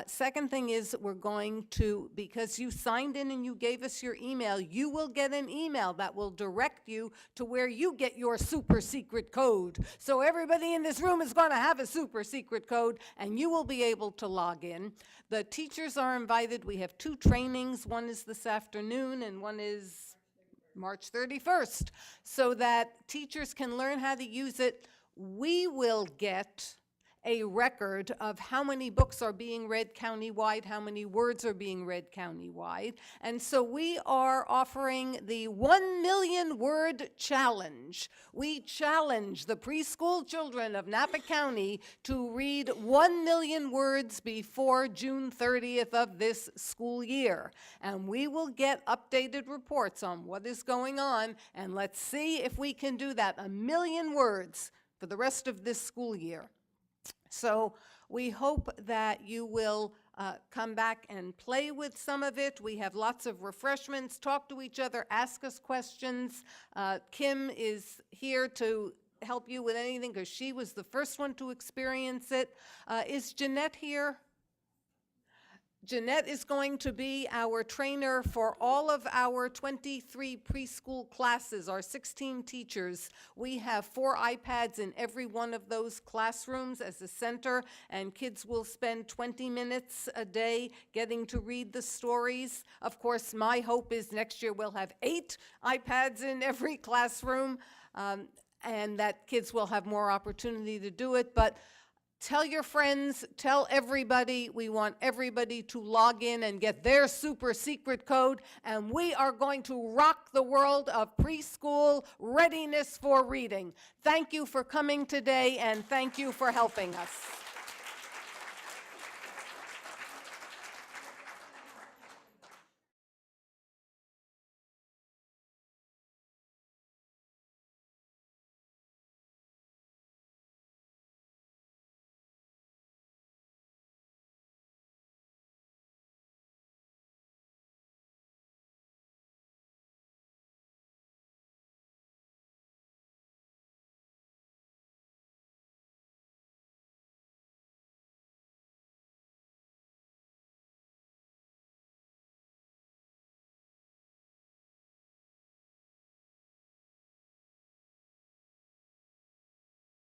Second thing is we're going to, because you signed in and you gave us your email, you will get an email that will direct you to where you get your super secret code. So everybody in this room is going to have a super secret code and you will be able to log in. The teachers are invited. We have 2 trainings. One is this afternoon and one is March 31st, so that teachers can learn how to use it. We will get a record of how many books are being read countywide, how many words are being read countywide. And so we are offering the 1 million word challenge. We challenge the preschool children of Napa County to read 1 million words before June 30th of this school year. And we will get updated reports on what is going on, and let's see if we can do that, 1 million words for the rest of this school year. So we hope that you will come back and play with some of it. We have lots of refreshments. Talk to each other. Ask us questions. Kim is here to help you with anything because she was the first one to experience it. Is Jeanette here? Jeanette is going to be our trainer for all of our 23 preschool classes, our 16 teachers. We have 4 iPads in every one of those classrooms as a center, and kids will spend 20 minutes a day getting to read the stories. Of course, my hope is next year we'll have 8 iPads in every classroom, and that kids will have more opportunity to do it. But tell your friends, tell everybody. We want everybody to log in and get their super secret code, and we are going to rock the world of preschool readiness for reading. Thank you for coming today, and thank you for helping us.